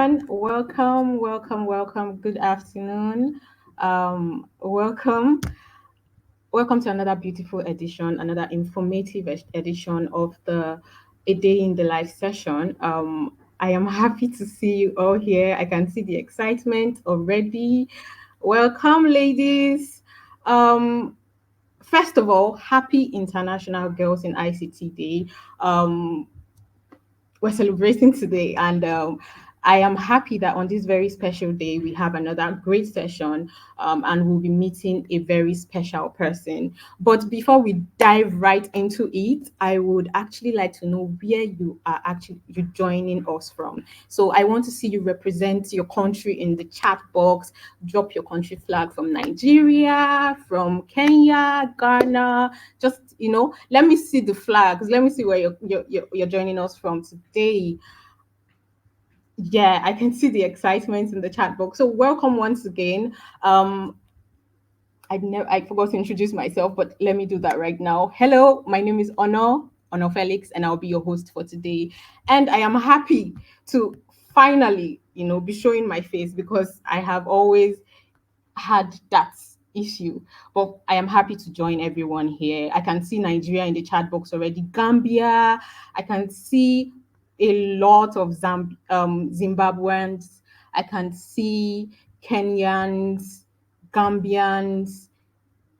everyone. Welcome. Good afternoon. Welcome. Welcome to another beautiful edition, another informative edition of the A Day in the Life session. I am happy to see you all here. I can see the excitement already. Welcome, ladies. Um, First of all, happy International Girls in ICT Day. Um, we're celebrating today, and I am happy that on this very special day we have another great session, and we'll be meeting a very special person. But before we dive right into it, I would actually like to know where you joining us from. So I want to see you represent your country in the chat box. Drop your country flag from Nigeria, from Kenya, Ghana. Just let me see the flags. Let me see where you're joining us from today. Yeah, I can see the excitement in the chat box. So welcome once again. I forgot to introduce myself, but let me do that right now. Hello, my name is Honor Felix, and I'll be your host for today. And I am happy to finally, be showing my face because I have always had that issue. But I am happy to join everyone here. I can see Nigeria in the chat box already, Gambia. I can see a lot of Zimbabweans. I can see Kenyans, Gambians.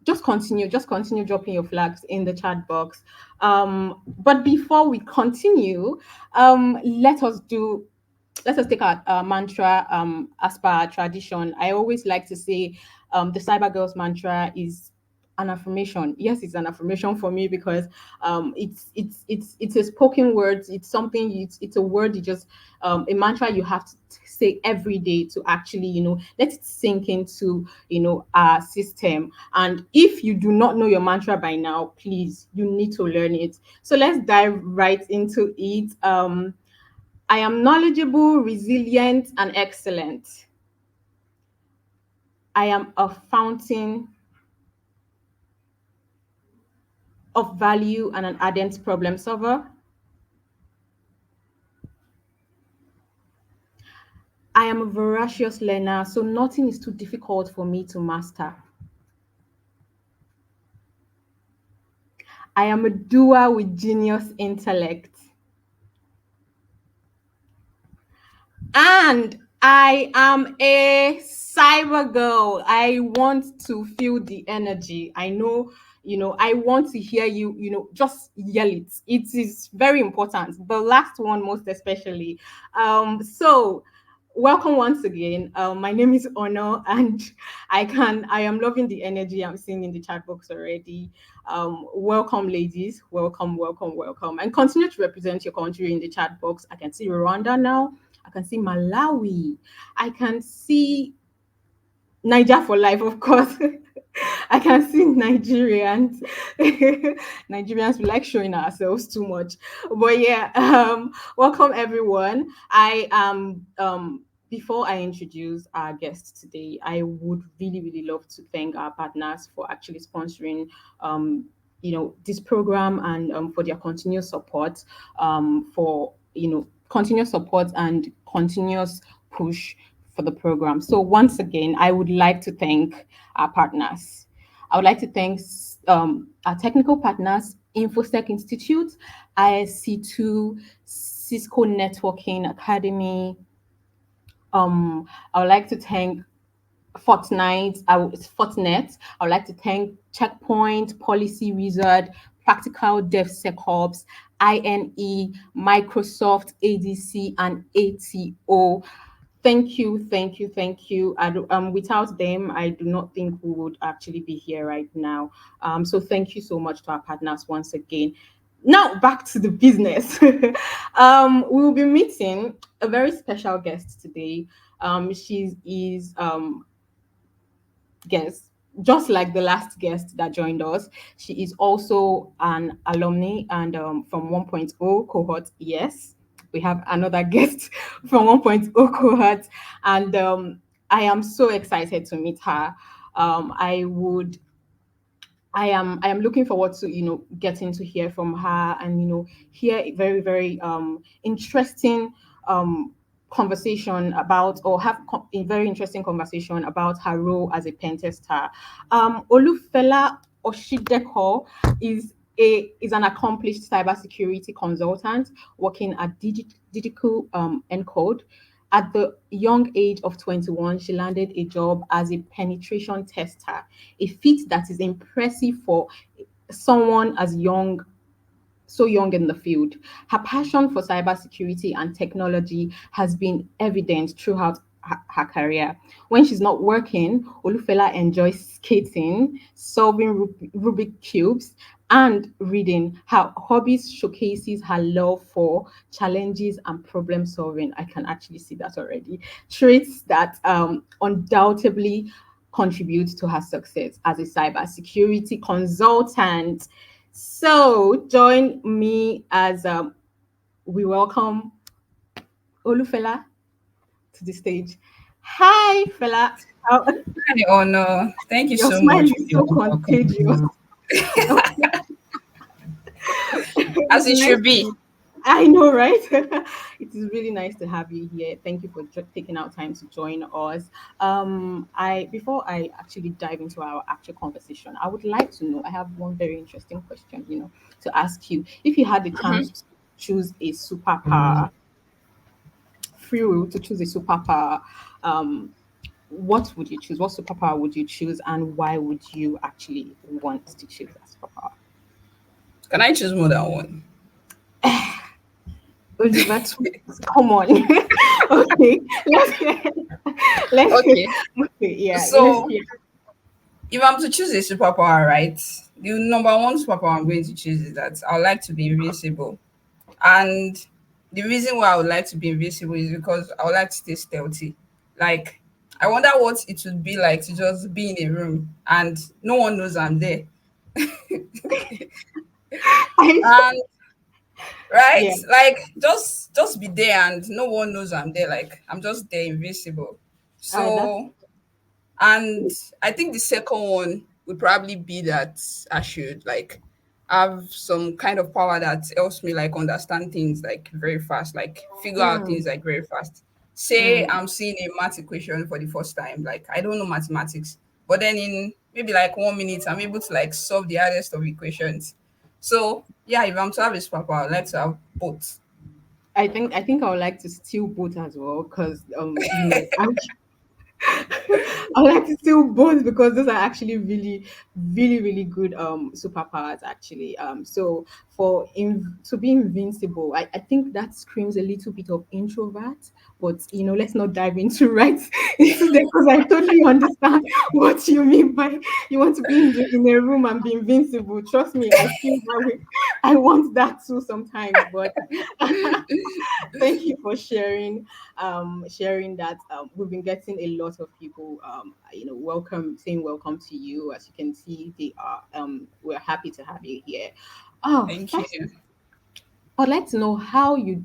Just continue dropping your flags in the chat box. But before we continue, let us do let us take our mantra as per our tradition. I always like to say the Cyber Girls mantra is an affirmation. Yes, it's an affirmation for me because it's a spoken word. It's something. It's a word. You just a mantra you have to say every day to actually let it sink into our system. And if you do not know your mantra by now, please you need to learn it. So let's dive right into it. I am knowledgeable, resilient, and excellent. I am a fountain of value and an ardent problem solver. I am a voracious learner, so nothing is too difficult for me to master. I am a doer with genius intellect. And I am a cyber girl. I want to feel the energy. I know, I want to hear you, just yell it. It is very important. The last one, most especially. So welcome once again. My name is Honor, and I am loving the energy I'm seeing in the chat box already. Welcome, ladies. Welcome. And continue to represent your country in the chat box. I can see Rwanda now. I can see Malawi. I can see Niger for life, of course. I can see Nigerians. Nigerians, we like showing ourselves too much. But yeah, welcome everyone. I am before I introduce our guests today, I would really love to thank our partners for actually sponsoring this program and for their continuous support, for continuous support and continuous push for the program. So once again, I would like to thank our partners. I would like to thank our technical partners, InfoSec Institute, ISC2, Cisco Networking Academy. I would like to thank Fortinet. I would like to thank Checkpoint, Policy Wizard, Practical DevSecOps, INE, Microsoft, ADC, and ATO. Thank you. Without them, I do not think we would actually be here right now. So thank you so much to our partners once again. Now back to the business. We will be meeting a very special guest today. She is guest, just like the last guest that joined us. She is also an alumni and from 1.0 cohort. Yes, we have another guest from 1.0 cohort, and I am so excited to meet her. I would. I am looking forward to getting to hear from her and hear very interesting conversation about, or have a very interesting conversation about her role as a pen tester. Olufela Oshideko is an accomplished cybersecurity consultant working at Digital Encode. At the young age of 21, she landed a job as a penetration tester, a feat that is impressive for someone as young in the field. Her passion for cybersecurity and technology has been evident throughout her career. When she's not working, Olufela enjoys skating, solving Rubik cubes, and reading. Her hobbies showcases her love for challenges and problem solving. I can actually see that already. Traits that undoubtedly contribute to her success as a cybersecurity consultant. So join me as we welcome Olufela to the stage. Hi, Fela. How- Hi, Honor. Thank you Your so smile much for is your so contagious. welcome. As It's it nice should to be. be. I know, right? It is really nice to have you here. Thank you for taking out time to join us. I before I actually dive into our actual conversation, I would like to know. I have one very interesting question, to ask you. If you had the chance to choose a superpower, free will to choose a superpower, um, what would you choose? What superpower would you choose, and why would you actually want to choose that superpower? Can I choose more than one? Oliver Twist, come on. Okay, let's hear. Let's hear. Okay. Okay, yeah, let's So, hear. if I'm to choose a superpower, right? The number one superpower I'm going to choose is that I would like to be invincible. And the reason why I would like to be invisible is because I would like to stay stealthy. Like, I wonder what it would be like to just be in a room and no one knows I'm there. I, And right, yeah, like just be there and no one knows I'm there, like I'm just there invisible. that's So, and I think the second one would probably be that I should like have some kind of power that helps me like understand things like very fast, like figure out mm, things like very fast. Say mm. I'm seeing a math equation for the first time, like I don't know mathematics, but then in maybe like 1 minute I'm able to like solve the hardest of equations. So yeah, if I'm to have a superpower, I'd like to have both. I think I would like to steal both as well because I would like to steal both because those are actually really, really, really good superpowers actually. So to be invincible, I think that screams a little bit of introvert, but let's not dive into right into there because I totally understand what you mean by you want to be in a room and be invincible. Trust me, I feel that way. I want that too sometimes, but thank you for sharing that. We've been getting a lot of people welcome saying welcome to you. As you can see, they are we're happy to have you here. Oh, Thank first, you. I'd like to know how you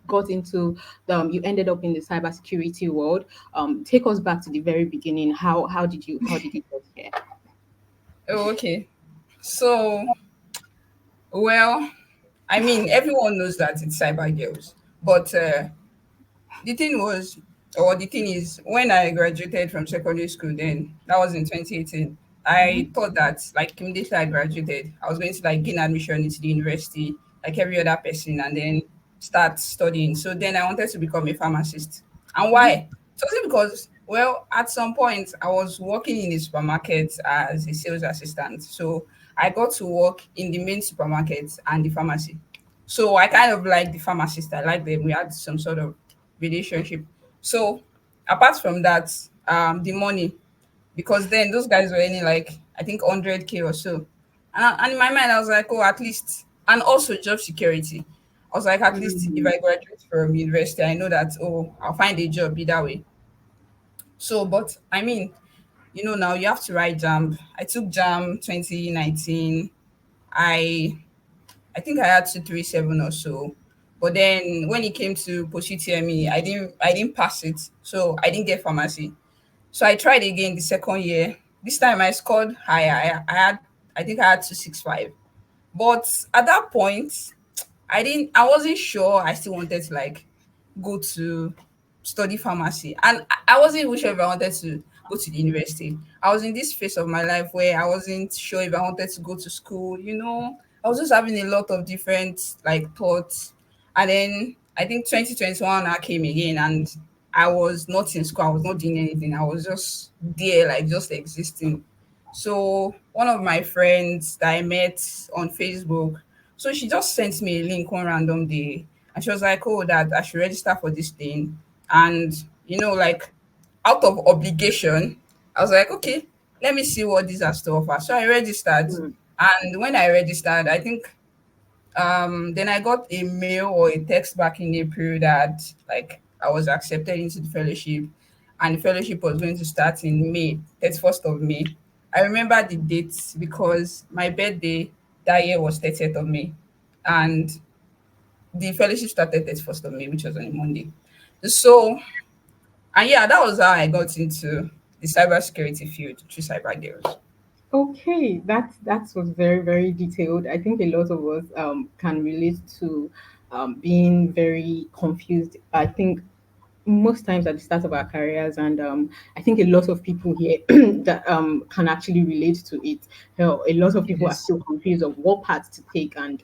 got into you ended up in the cybersecurity world. Take us back to the very beginning. How did you get here? Oh, okay. So, well, I mean, everyone knows that it's cyber girls, but the thing was, or the thing is, when I graduated from secondary school, then that was in 2018. I Mm-hmm. thought that, like, immediately I graduated, I was going to like gain admission into the university, like every other person, and then start studying. So then I wanted to become a pharmacist. And Mm-hmm. why? So it's because, well, at some point I was working in a supermarket as a sales assistant. So I got to work in the main supermarket and the pharmacy. So I kind of like the pharmacist. I like them. We had some sort of relationship. So apart from that, the money, because then those guys were earning like I think 100K or so, and in my mind I was like, oh, at least, and also job security. I was like, at least if Mm-hmm. I graduate from university, I know that, oh, I'll find a job either way. So, but I mean, now you have to write jam. I took jam 2019. I I think I had 237 or so. But then when it came to post UTME, I didn't pass it. So I didn't get pharmacy. So I tried again the second year. This time I scored higher. I think I had 265. But at that point, I wasn't sure I still wanted to like go to study pharmacy. And I wasn't even sure if I wanted to go to the university. I was in this phase of my life where I wasn't sure if I wanted to go to school, you know. I was just having a lot of different like thoughts. And then I think 2021 I came again, and I was not in school, I was not doing anything. I was just there, like just existing. So one of my friends that I met on Facebook, so she just sent me a link one random day, and she was like, "Oh, that I should register for this thing." And like out of obligation, I was like, "Okay, let me see what these has to offer." So I registered, Mm. and when I registered, I think then I got a mail or a text back in April that like I was accepted into the fellowship, and the fellowship was going to start in May, 31st of May. I remember the dates because my birthday that year was 30th of May, and the fellowship started 31st of May, which was on a Monday. So, and yeah, that was how I got into the cybersecurity field through Cyber Girls. Okay, that was very very detailed. I think a lot of us can relate to being very confused. I think most times at the start of our careers, and I think a lot of people here that can actually relate to it. Hell, a lot of people are Yes. still confused of what path to take, and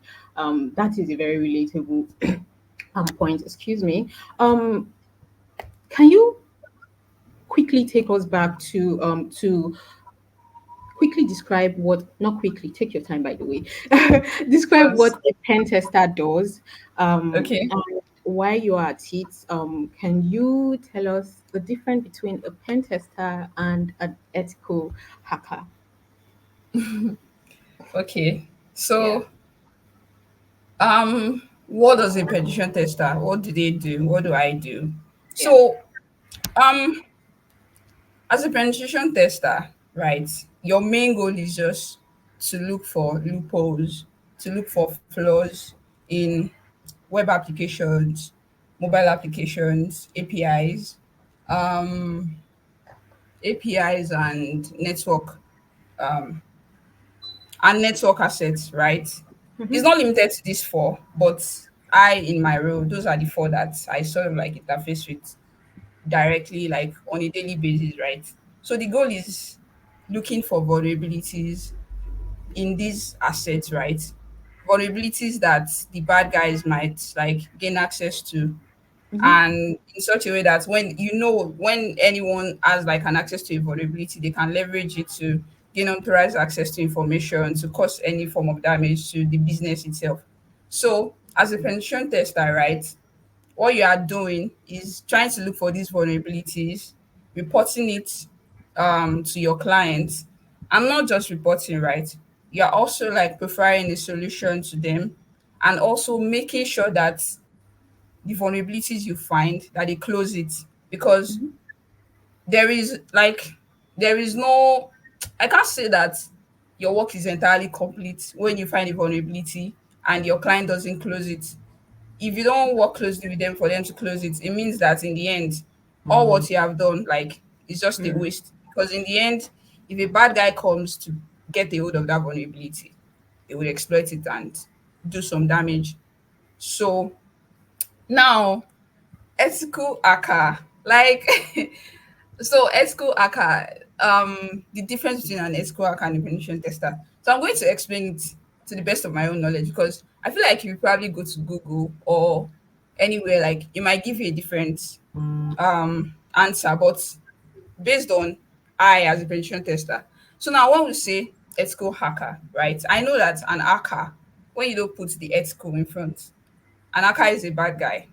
that is a very relatable point. Excuse me. Can you quickly take us back to quickly describe what, not quickly, take your time by the way, describe what Because a pen tester does, okay, and why you are at it. Can you tell us the difference between a pen tester and an ethical hacker? okay. Yeah. So what does a penetration tester? What do they do? What do I do? Yeah. So, um, as a penetration tester, right, your main goal is just to look for loopholes, to look for flaws in web applications, mobile applications, um, APIs um, and network assets, right? It's Mm-hmm. not limited to these four, but in my role, those are the four that I sort of like interface with directly, like on a daily basis, right? So the goal is looking for vulnerabilities in these assets, right? Vulnerabilities that the bad guys might like gain access to, Mm-hmm. and in such a way that when anyone has like an access to a vulnerability, they can leverage it to gain unauthorized access to information to cause any form of damage to the business itself. So as a penetration tester, right, what you are doing is trying to look for these vulnerabilities, reporting it to your clients, and not just reporting, right? You're also like preferring a solution to them, and also making sure that the vulnerabilities you find that they close it, because Mm-hmm. there is like there is no I can't say that your work is entirely complete when you find a vulnerability and your client doesn't close it. If you don't work closely with them for them to close it, it means that in the end, all what you have done like is just a Mm. waste. Because in the end, if a bad guy comes to get a hold of that vulnerability, they will exploit it and do some damage. So now, ethical hacker, like so ethical hacker, the difference between an ethical hacker and a penetration tester. So I'm going to explain it to the best of my own knowledge, because I feel like if you probably go to Google or anywhere, like it might give you a different answer, but based on I as a penetration tester. So now when we say ethical hacker, right? I know that an hacker, when you don't put the ethical in front, an hacker is a bad guy.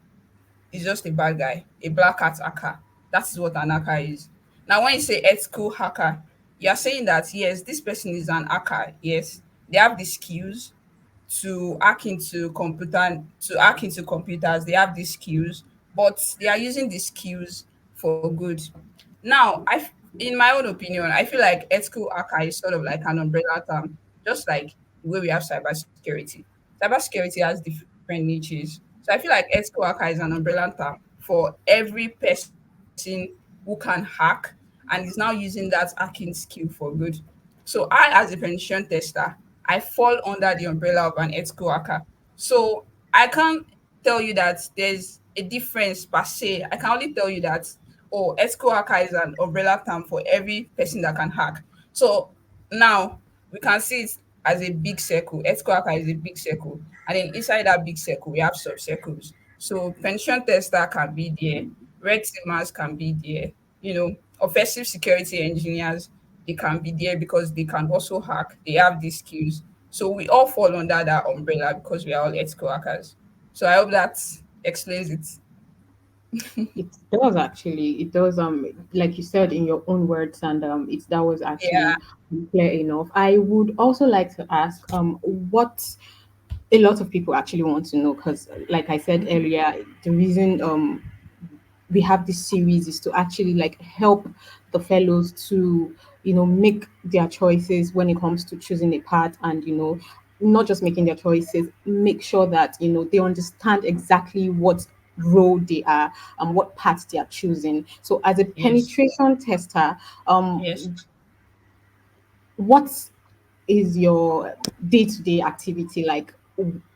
He's just a bad guy, a black hat hacker. That is what an hacker is. Now, when you say ethical hacker, you are saying that yes, this person is an hacker. Yes, they have the skills to hack into computers. They have these skills, but they are using these skills for good. Now, in my own opinion, I feel like ethical hacker is sort of like an umbrella term, just like the way we have cybersecurity. Cybersecurity has different niches. So I feel like ethical hacker is an umbrella term for every person who can hack and is now using that hacking skill for good. So I, as a penetration tester, I fall under the umbrella of an ethical hacker. So I can't tell you that a difference per se. I can only tell you that, oh, ethical hacker is an umbrella term for every person that can hack. So now we can see it as a big circle. Ethical hacker is a big circle. And then inside that big circle, we have sub circles. So pension tester can be there, red teamers can be there, offensive security engineers, they can be there because they can also hack. They have these skills. So we all fall under that umbrella because we are all ethical hackers. So I hope that explains it. It does actually. It does. Like you said in your own words, and that was Yeah. actually clear enough. I would also like to ask what a lot of people actually want to know, because like I said earlier, the reason we have this series is to actually like help the fellows to make their choices when it comes to choosing a path, and not just making their choices, make sure that they understand exactly what role they are and what path they are choosing. So as a Yes. penetration tester, Yes. what is your day-to-day activity like,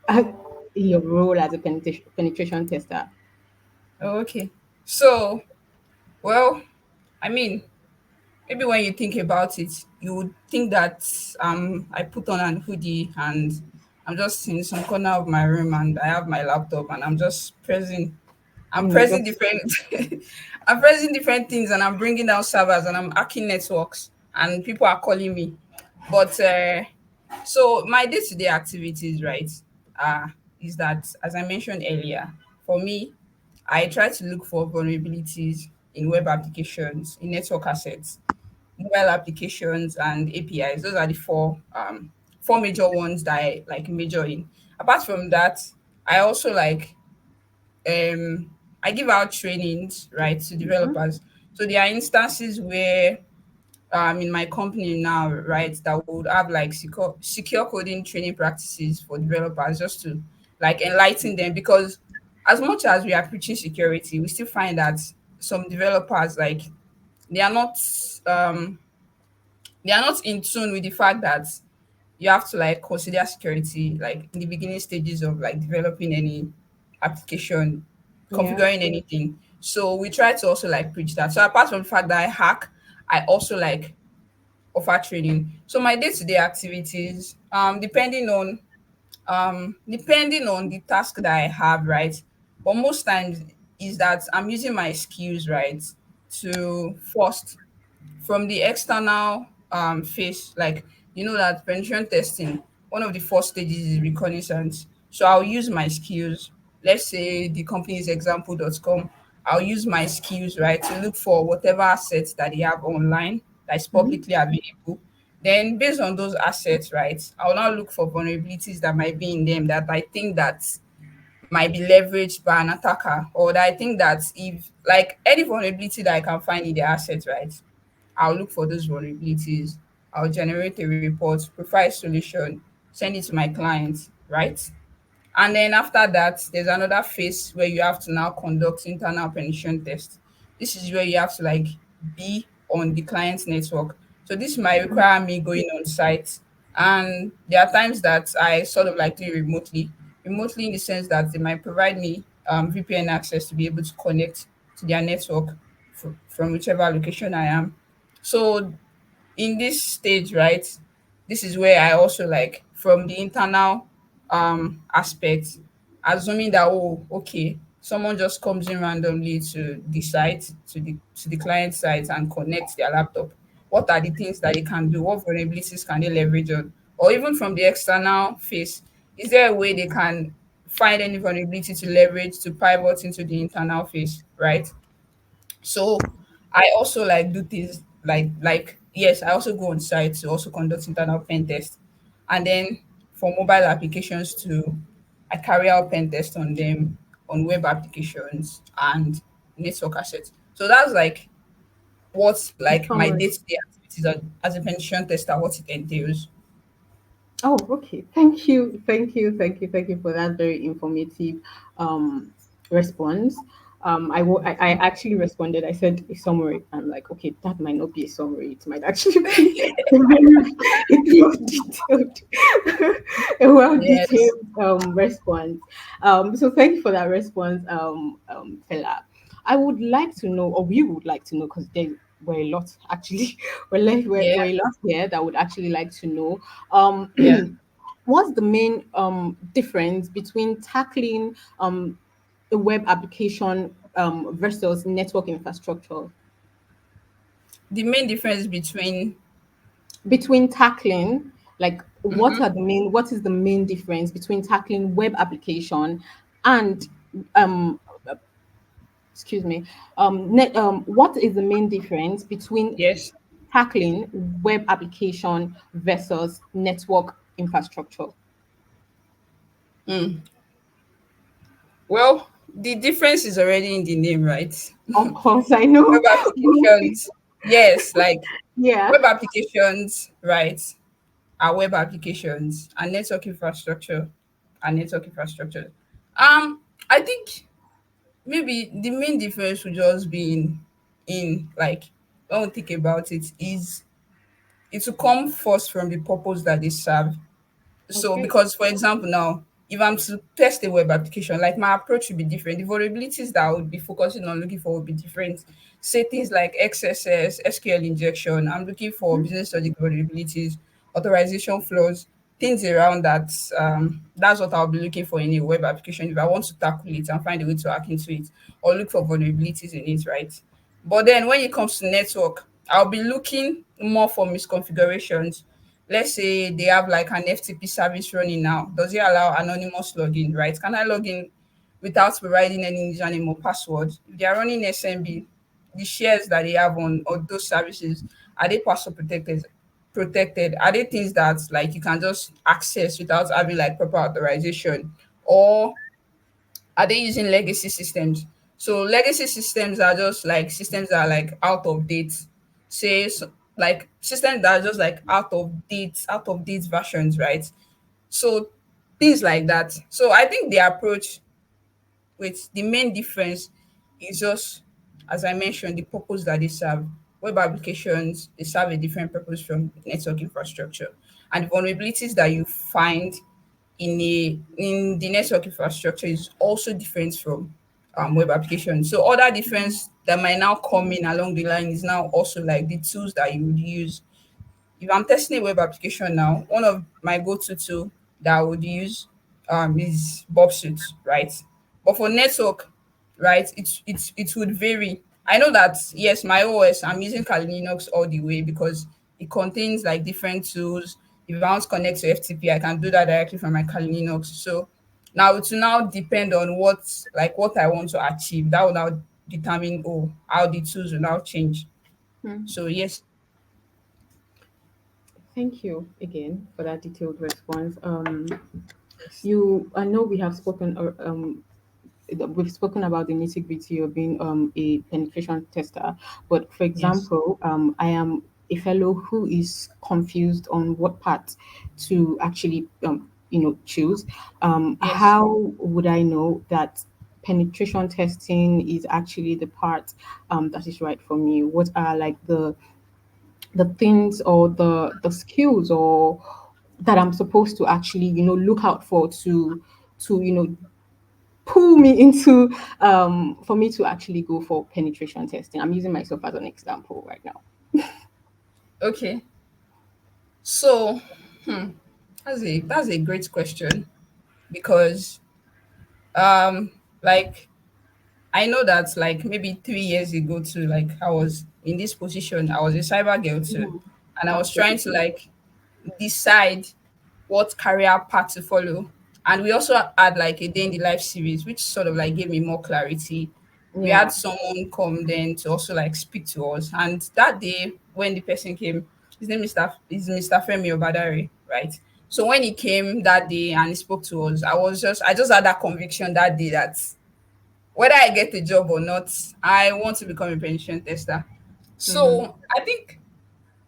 uh, your role as a penetration tester? Okay. So, well, I mean, maybe when you think about it, you would think that I put on an hoodie and I'm just in some corner of my room and I have my laptop and I'm pressing Just different I'm pressing different things and I'm bringing down servers and I'm hacking networks and people are calling me. But so my day-to-day activities, right, uh, is that as I mentioned earlier, for me, I try to look for vulnerabilities in web applications, in network assets, mobile applications, and APIs. Those are the four major ones that I like major in. Apart from that, I also like I give out trainings, right, to developers. So there are instances where in my company now, right, that would have like secure coding training practices for developers just to like enlighten them, because as much as we are preaching security, we still find that some developers like they are not um they are not in tune with the fact that you have to like consider security like in the beginning stages of like developing any application, yeah. configuring anything. So we try to also like preach that. So apart from the fact that I hack, I also like offer training. So my day-to-day activities, depending on the task that I have, right? But most times is that I'm using my skills, right, to first from the external phase, like that penetration testing, one of the first stages is reconnaissance. So I'll use my skills. Let's say the company is example.com. I'll use my skills, right, to look for whatever assets that they have online that's Mhm. publicly available. Then based on those assets, right, I'll now look for vulnerabilities that might be in them that I think that might be leveraged by an attacker, or that I think that if like any vulnerability that I can find in the assets, right, I'll look for those vulnerabilities. I'll generate a report, provide solution, send it to my clients, right? And then after that, there's another phase where you have to now conduct internal penetration test. This is where you have to like be on the client's network. So this might require me going on site. And there are times that I sort of like do it remotely. Remotely in the sense that they might provide me VPN access to be able to connect to their network from whichever location I am. So in this stage, right, this is where I also like from the internal aspect, assuming that, oh, okay, someone just comes in randomly to the site, to the client site and connects their laptop. What are the things that they can do? What vulnerabilities can they leverage on? Or even from the external face, is there a way they can find any vulnerability to leverage to pivot into the internal face, right? So I also like do things like yes, I also go on site to also conduct internal pen test. And then for mobile applications too, I carry out pen test on them, on web applications and network assets. So that's like what's like my Summary. day-to-day activities as a penetration tester, what it entails. Oh, okay. Thank you. Thank you. Thank you. Thank you for that very informative um, response. I actually responded. I said a summary. I'm like, okay, that might not be a summary. It might actually be a well detailed, a well Yes. detailed response. So thank you for that response, Fela. I would like to know, or we would like to know, because there were a lot actually. Yeah. We're a lot here that would actually like to know. Yeah. What's the main difference between tackling a web application versus network infrastructure? The main difference between Between tackling, like, Mhm. what is the main difference between tackling web application and um excuse me, what is the main difference between Yes. tackling web application versus network infrastructure? Mm. Well, the difference is already in the name, right? Of course, I know. Web applications, yes, like Yeah. web applications, right, are web applications, and network infrastructure and network infrastructure. I think maybe the main difference would just be in like when we think about it is it will come first from the purpose that they serve. So Okay. because for example now, if I'm to test a web application, like my approach would be different. The vulnerabilities that I would be focusing on looking for would be different. Say things like XSS, SQL injection. I'm looking for business logic vulnerabilities, authorization flaws, things around that. That's what I'll be looking for in a web application if I want to tackle it and find a way to hack into it or look for vulnerabilities in it, right? But then when it comes to network, I'll be looking more for misconfigurations. Let's say they have like an FTP service running now. Does it allow anonymous login, right? Can I log in without providing any username or password? If they are running SMB, the shares that they have on those services, are they password protected? Protected? Are they things that like you can just access without having like proper authorization? Or are they using legacy systems? So legacy systems are just like systems that are like out of date. Say like systems that are just like out of date versions, right? So things like that. So I think the approach with the main difference is just, as I mentioned, the purpose that they serve. Web applications, they serve a different purpose from network infrastructure. And the vulnerabilities that you find in the network infrastructure is also different from web applications. So other difference that might now come in along the line is now also like the tools that you would use. If I'm testing a web application now, one of my go-to tool that I would use is Bobsuit, right? But for network, right, it would vary. I know that yes, my OS, I'm using Kali Linux all the way because it contains like different tools. If I want to connect to FTP, I can do that directly from my Kali Linux. So now it will now depend on what I want to achieve. That will now determine how the tools will now change. Hmm. So yes. Thank you again for that detailed response. Yes. I know we have spoken, we've spoken about the nitty gritty of being a penetration tester, but for Yes. example, I am a fellow who is confused on what part to actually, choose. Yes. How would I know that penetration testing is actually the part that is right for me? What are like the things or the skills or that I'm supposed to actually, look out for to pull me into for me to actually go for penetration testing. I'm using myself as an example right now. Okay. So that's a great question because um like I know that like maybe 3 years ago too, like I was in this position, I was a cyber girl too, Mhm. and I was trying to Absolutely. like decide what career path to follow. And we also had like a day in the life series, which sort of like gave me more clarity. We had Yeah. someone come then to also like speak to us. And that day when the person came, his name is Mr. Femi Obadari, right? So when he came that day and he spoke to us, I just had that conviction that day that whether I get a job or not, I want to become a pension tester. Mm-hmm. So I think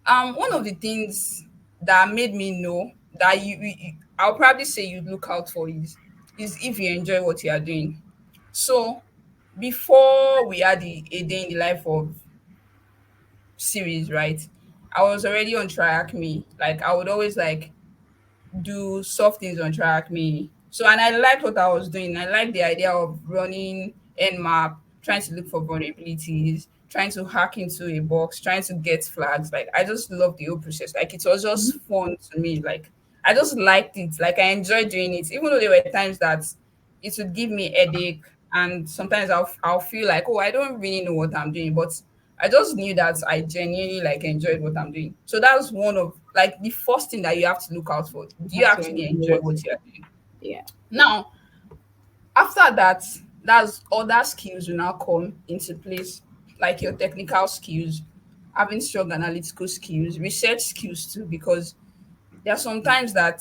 one of the things that made me know that I'll probably say you look out for is if you enjoy what you are doing. So before we had a day in the life of series, right? I was already on Track Me. Like I would always like do soft things on Track Me. So and I liked what I was doing. I liked the idea of running Nmap, trying to look for vulnerabilities, trying to hack into a box, trying to get flags. Like I just loved the whole process. Like it was just fun to me. Like I just liked it. Like I enjoyed doing it, even though there were times that it would give me headache, and sometimes I'll feel like, oh, I don't really know what I'm doing, but I just knew that I genuinely like enjoyed what I'm doing. So that's one of like the first thing that you have to look out for. You Do you have to actually enjoy enjoy what what you you're do. doing? Yeah. Now, after that, that's other skills will now come into place, like your technical skills, having strong analytical skills, research skills too, because there are sometimes that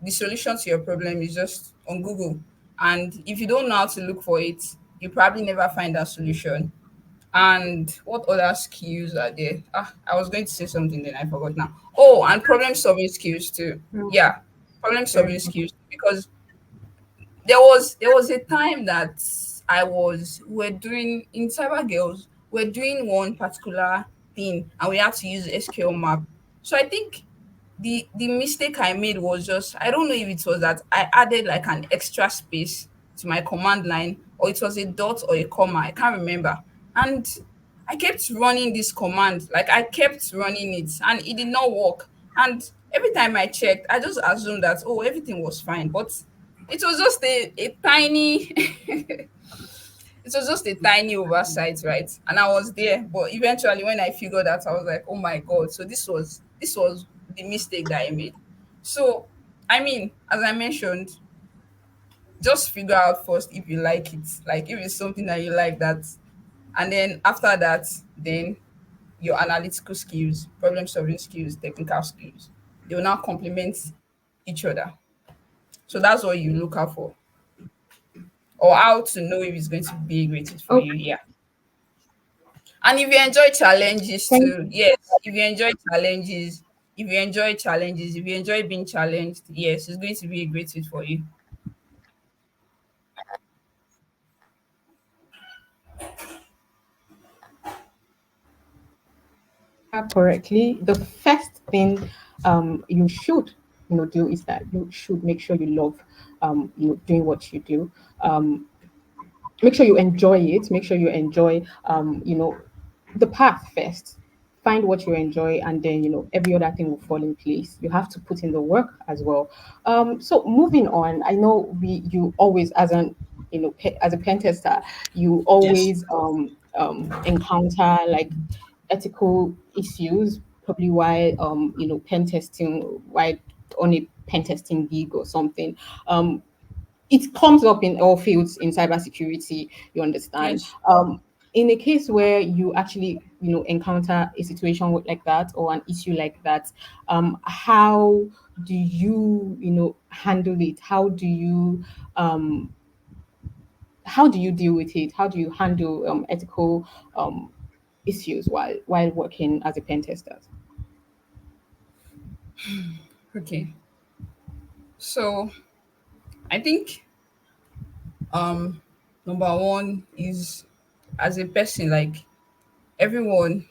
the solution to your problem is just on Google. And if you don't know how to look for it, you probably never find that solution. And what other skills are there? I was going to say something, then I forgot now. Oh, and problem solving skills too. Mm, Yeah, problem very solving important. skills, because there was a time that I was we're doing in Cyber Girls, we're doing one particular thing and we had to use SQL map. So I think the mistake I made was just, I don't know if it was that I added like an extra space to my command line, or it was a dot or a comma. I can't remember. And I kept running this command, like I kept running it and it did not work. And every time I checked, I just assumed that, oh, everything was fine. But it was just a tiny it was just a tiny oversight, right? And I was there. But eventually when I figured out, I was like, oh my god, so this was the mistake that I made. So I mean, as I mentioned, just figure out first if you like it, like if it's something that you like, that, and then after that, then your analytical skills, problem solving skills, technical skills, they will now complement each other. So that's what you look out for, or how to know if it's going to be a great fit for you. Okay. Yeah. And if you enjoy challenges Thank too, you. yes, if you enjoy being challenged, yes, it's going to be a great fit for you. Correctly, the first thing you should do is that you should make sure you love doing what you do. Um, Make sure you enjoy it. Make sure you enjoy the path first. Find what you enjoy, and then every other thing will fall in place. You have to put in the work as well. So moving on, I know you always, as an as a pen tester, you Yes. always encounter like ethical issues, probably while pen testing, while on a pen testing gig or something. It comes up in all fields in cybersecurity, you understand. Yes. In a case where you actually encounter a situation like that or an issue like that, how do you handle it? Um how do you deal with it? How do you handle ethical um issues while working as a pen tester? Okay. So I think um number one is, as a person, like everyone,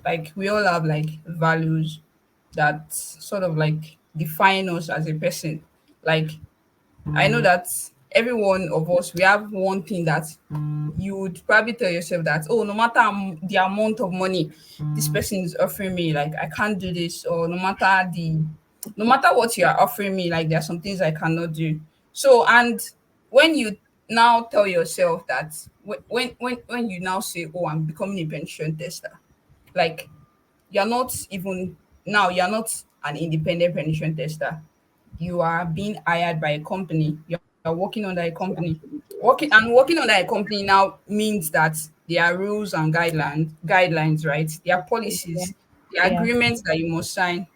like we all have like values that sort of like define us as a person. Like I know that every one of us, we have one thing that you would probably tell yourself that, oh, no matter the amount of money this person is offering me, like I can't do this, or no matter what you are offering me, like there are some things I cannot do. So, and when you now tell yourself that, when you now say, oh, I'm becoming a pension tester, like you're not even, now you're not an independent penetration tester. You are being hired by a company. You're working under a company. Working under a company now means that there are rules and guidelines, right? There are Yeah. policies, there are Yeah. agreements that you must sign.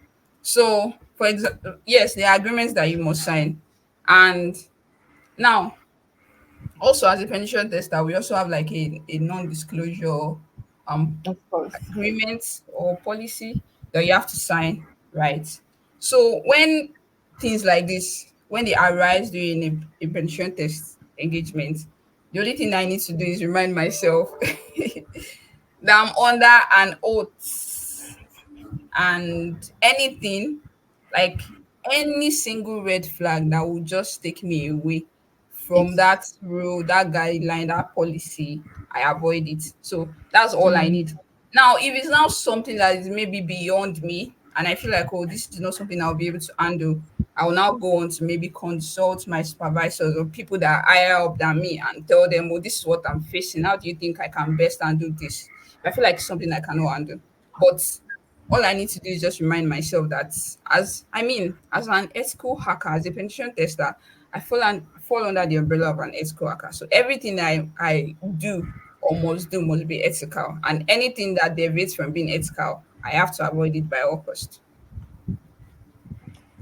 So, for example, yes, there are agreements that you must sign. And now, also as a penetration tester, we also have like a non-disclosure Of course. agreement or policy that you have to sign, right? So when things like this, when they arise during a penetration test engagement, The only thing I need to do is remind myself that I'm under an oath, and anything like any single red flag that will just take me away from It's that rule, that guideline, that policy, I avoid it. So that's all I mm, need. Now, if it's now something that is maybe beyond me, and I feel like, oh, this is not something I'll be able to handle, I will now go on to maybe consult my supervisors or people that are higher up than me and tell them, oh, this is what I'm facing. How do you think I can best handle this? I feel like it's something I cannot handle. But all I need to do is just remind myself that, as an ethical hacker, as a penetration tester, I fall under the umbrella of an ethical hacker. So everything I do or must do must be ethical. And anything that deviates from being ethical, I have to avoid it by all cost.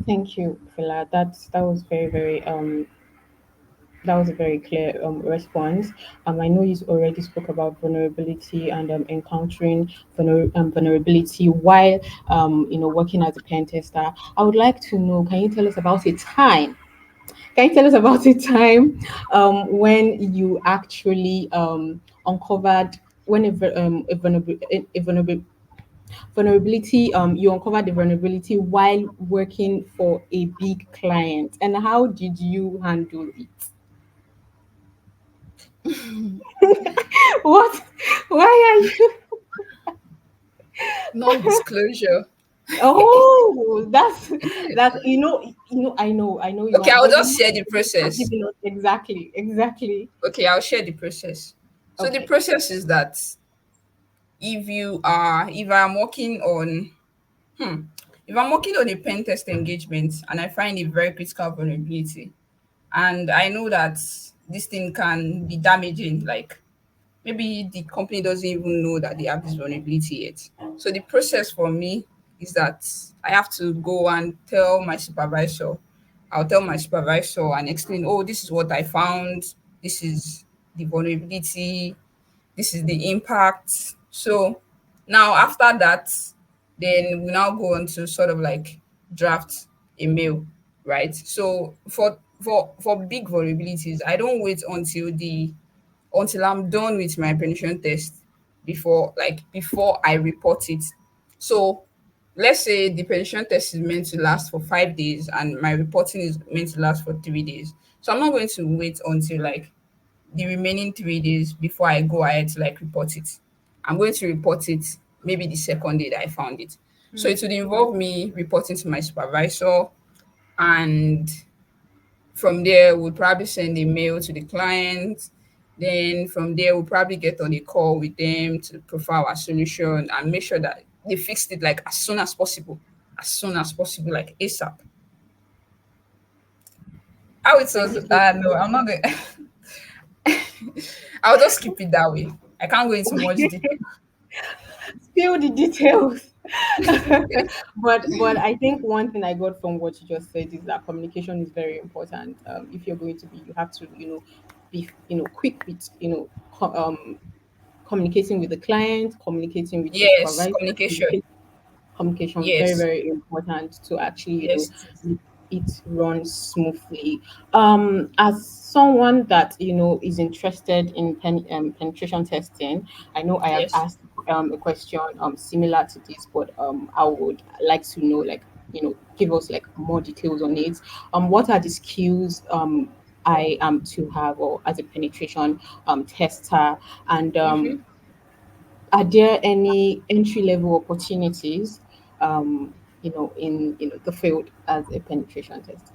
thank you, Phila. That was that was a very clear response. I know you already spoke about vulnerability and encountering vulnerability while working as a pen tester. I would like to know, can you tell us about a time? Can you tell us about a time when you actually uncovered when vulnerability you uncovered the vulnerability while working for a big client, and how did you handle it? What? Why are you? Non-disclosure. Oh, that's I know you Okay, want, I'll but just share the not process. giving us exactly. Okay, I'll share the process. So the Okay. process is that if I'm working on hmm, if I'm working on a pen test engagement and I find a very critical vulnerability, and I know that this thing can be damaging, like maybe the company doesn't even know that they have this vulnerability yet. So the process for me is that I have to go and tell my supervisor. I'll tell my supervisor and explain, oh, this is what I found. This is the vulnerability. This is the impact. So now after that, then we now go on to sort of like draft a mail, right? So for big vulnerabilities, I don't wait until I'm done with my penetration test before I report it. So let's say the penetration test is meant to last for 5 days and my reporting is meant to last for 3 days. So I'm not going to wait until like the remaining 3 days before I go ahead to like report it. I'm going to report it maybe the second day that I found it. So it would involve me reporting to my supervisor, and from there we'll probably send a mail to the client. Then from there we'll probably get on a call with them to profile our solution and make sure that they fixed it like as soon as possible. As soon as possible, like ASAP. How it Thank was, you. no, I'm not going. I'll just keep it that way. I can't go into much detail. Spill the details. But I think one thing I got from what you just said is that communication is very important. If you're going to be, you have to be quick with communicating with the client, communicating with your Yes, supervisor. communication. Communication very Yes, important to actually yes. make it run smoothly. As someone that is interested in penetration testing, I know I have Yes. asked a question similar to this, but I would like to know, like, give us like more details on it. What are the skills I am to have, or as a penetration tester, and Mm-hmm. are there any entry level opportunities, in the field as a penetration tester?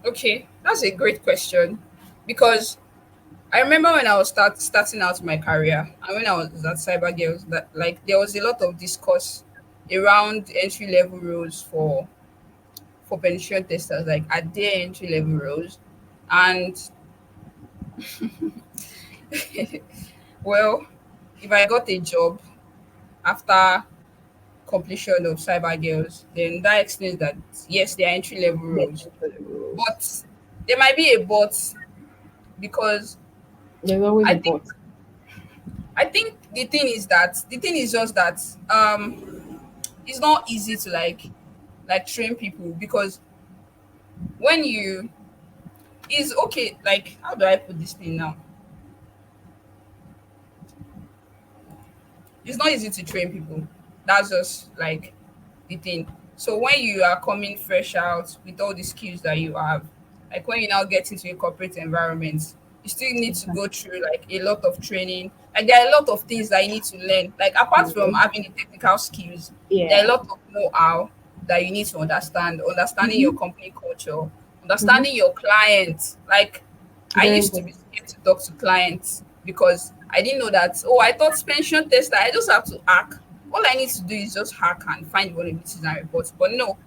Okay, that's a great question because I remember when I was starting out my career and when I was at Cyber Girls, that like there was a lot of discourse around entry level roles for penetration testers, like at their entry level roles, and well, if I got a job after completion of Cyber Girls, then that explains that yes, they are entry level Yes, roles, entry level roles. but there might be a but because There's always I a think but. the thing is just that it's not easy to like train people because when you is okay. Like, how do I put this thing now? It's not easy to train people. That's just like the thing. So when you are coming fresh out with all the skills that you have, like when you now get into a corporate environment, you still need to go through like a lot of training. Like there are a lot of things that you need to learn. Like apart from Mhm. having the technical skills, there are a Yeah. lot of know-how that you need to understand, understanding your Mm-hmm. company culture, Mm-hmm. understanding your clients. Like I Very used to be important. scared to talk to clients because I didn't know that. Oh, I thought pension tester, I just have to hack. All I need to do is just hack and find vulnerabilities and reports. But no,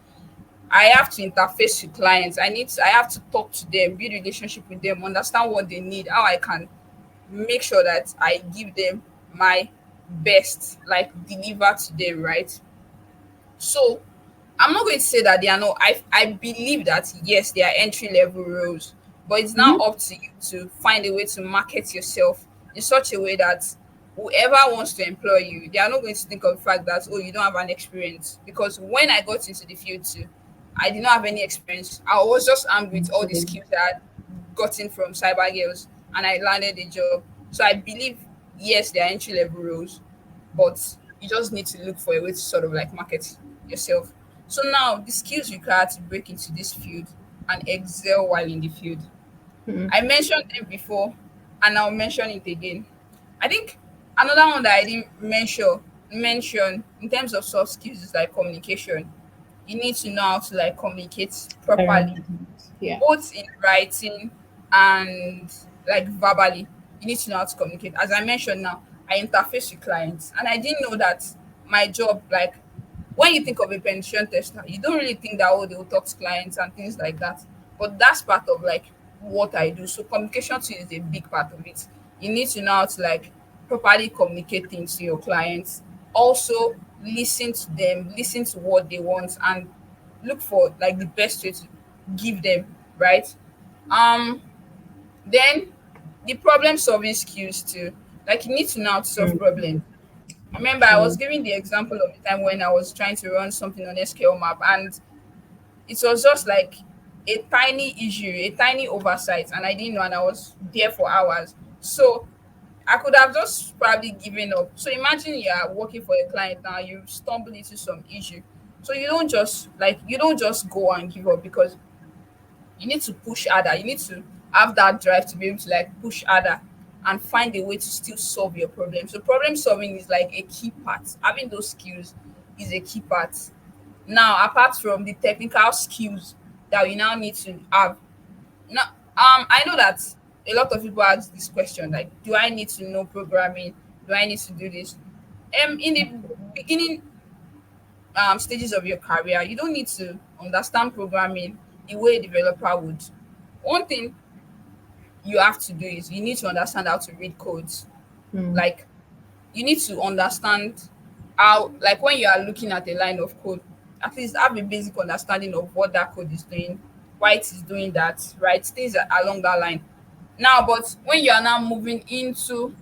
I have to interface with clients. I have to talk to them, build relationship with them, understand what they need, how I can make sure that I give them my best, like deliver to them, right? So I'm not going to say that they are not. I believe that yes, they are entry level roles, but it's now Mm-hmm. up to you to find a way to market yourself in such a way that whoever wants to employ you, they are not going to think of the fact that, oh, you don't have an experience. Because when I got into the field too, I did not have any experience. I was just armed with all the skills that I had gotten from cyber girls, and I landed a job. So I believe yes, they are entry level roles, but you just need to look for a way to sort of like market yourself. So now the skills required to break into this field and excel while in the field. Mm-hmm. I mentioned them before and I'll mention it again. I think another one that I didn't mention in terms of soft skills is like communication. You need to know how to like communicate Very properly, important. Yeah. both in writing and like verbally. You need to know how to communicate. As I mentioned now, I interface with clients and I didn't know that my job, like when you think of a pension tester, you don't really think that, oh, they will talk to clients and things like that. But that's part of like what I do. So communication too is a big part of it. You need to know how to like properly communicate things to your clients. Also listen to them, listen to what they want, and look for like the best way to give them, right? Um, then the problem solving skills too. Like you need to know how to solve Mm. problems. I remember I was True. giving the example of the time when I was trying to run something on SQL map, and it was just like a tiny issue, a tiny oversight, and I didn't know, and I was there for hours. So I could have just probably given up. So imagine you are working for a client now, you stumble into some issue. So you don't just go and give up, because you need to push harder. You need to have that drive to be able to like push harder and find a way to still solve your problem. So problem solving is like a key part. Having those skills is a key part. Now, apart from the technical skills that we now need to have, now I know that a lot of people ask this question, like, do I need to know programming? Do I need to do this? In the beginning stages of your career, you don't need to understand programming the way a developer would. One thing you have to do is you need to understand how to read codes. Mm. Like you need to understand how, like when you are looking at a line of code, at least have a basic understanding of what that code is doing, why it is doing that, right? Things along that line. Now, but when you are now moving into,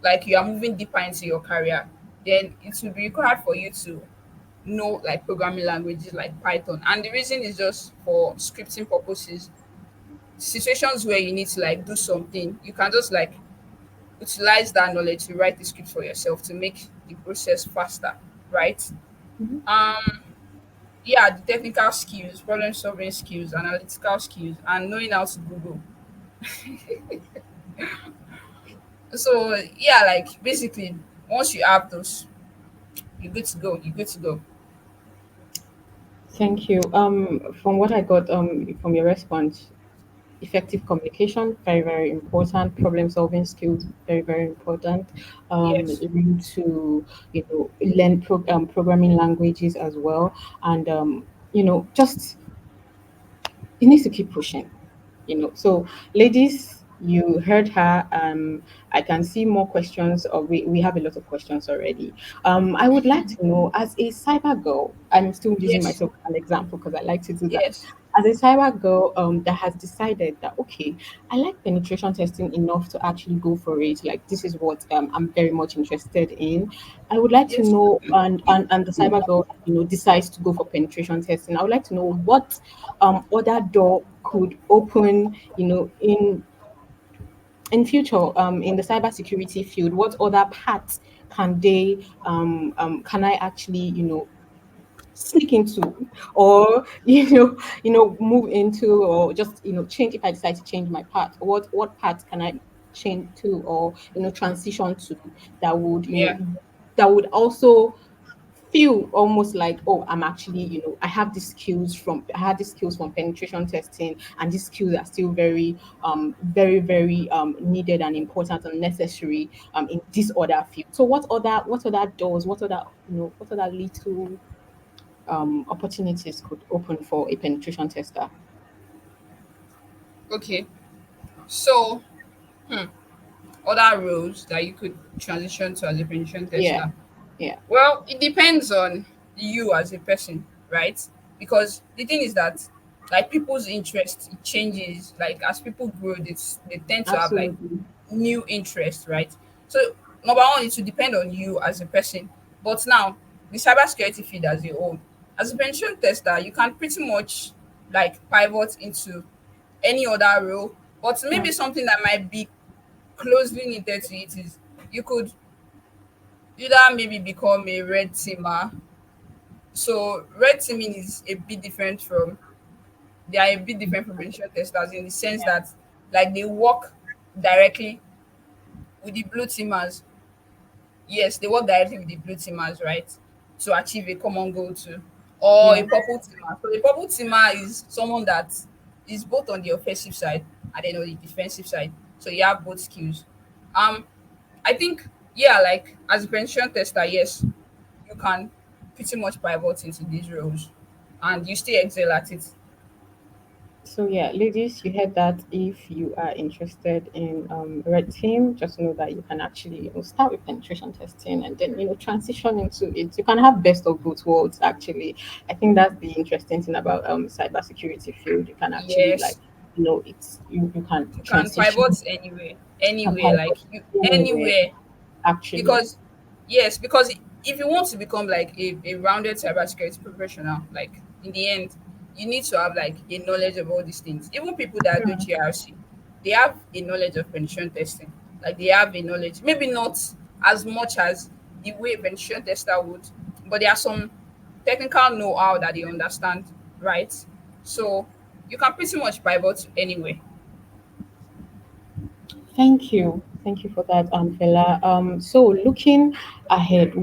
like you are moving deeper into your career, then it will be required for you to know like programming languages like Python. And the reason is just for scripting purposes. Situations where you need to like do something, you can just like utilize that knowledge to write the script for yourself to make the process faster, right? Mhm. Um, yeah, the technical skills, problem solving skills, analytical skills, and knowing how to Google. So yeah, like basically, once you have those, you're good to go. You're good to go. Thank you. From what I got from your response, effective communication, very, very important. Problem solving skills, very, very important. Yes. Learn to, learn programming languages as well. And, just, you need to keep pushing. So ladies, You heard her. I can see more questions, or we have a lot of questions already. I would like to know, as a cyber girl, I'm still using Yes, myself as an example because I like to do that. yes, As a cyber girl, that has decided that okay, I like penetration testing enough to actually go for it. Like this is what I'm very much interested in. I would like to yes. know, and the cyber girl, decides to go for penetration testing. I would like to know what other door could open, in future, in the cybersecurity field. What other paths can I actually, sneak into, or move into, or just change if I decide to change my path? What path can I change to, or transition to, that would Yeah. also feel almost like, oh, I'm actually, I had these skills from penetration testing, and these skills are still very very needed and important and necessary in this other field. So what other doors, what other little opportunities could open for a penetration tester? Okay. So, other roles that you could transition to as a penetration Yeah, tester. yeah, Well, it depends on you as a person, right? Because the thing is that like people's interest it changes. Like as people grow, they tend to have like absolutely. new interests, right? So number one, it will depend on you as a person. But now the cybersecurity field as a whole, as a penetration tester, you can pretty much like pivot into any other role, but Yeah, maybe something that might be closely knitted to it is you could either maybe become a red teamer. So red teaming is a bit different from they are a bit different from penetration testers in the sense yeah, that like they work directly with the blue teamers. Yes, they work directly with the blue teamers, right? To achieve a common goal too. Or a yeah. purple teamer. So a purple teamer is someone that is both on the offensive side and then on the defensive side. So you have both skills. Um I think, yeah, like as a penetration tester, yes, you can pretty much pivot into these roles and you still excel at it. So yeah, ladies, you heard that. If you are interested in red team, just know that you can actually start with penetration testing, and then transition into it. You can have best of both worlds. Actually, I think that's the interesting thing about cybersecurity field. You can actually, like, Yes, it's you can you can transition, pivot anywhere, you can anywhere, like pivot you anywhere. anywhere. Actually, Because yes, because if you want to become like a rounded cybersecurity professional, like in the end, you need to have like a knowledge of all these things. Even people that do GRC, they have a knowledge of penetration testing. Like they have a knowledge, maybe not as much as the way a penetration tester would, but there are some technical know-how that they understand, right? So you can pretty much pivot to anywhere. thank you for that, Fela. So looking ahead,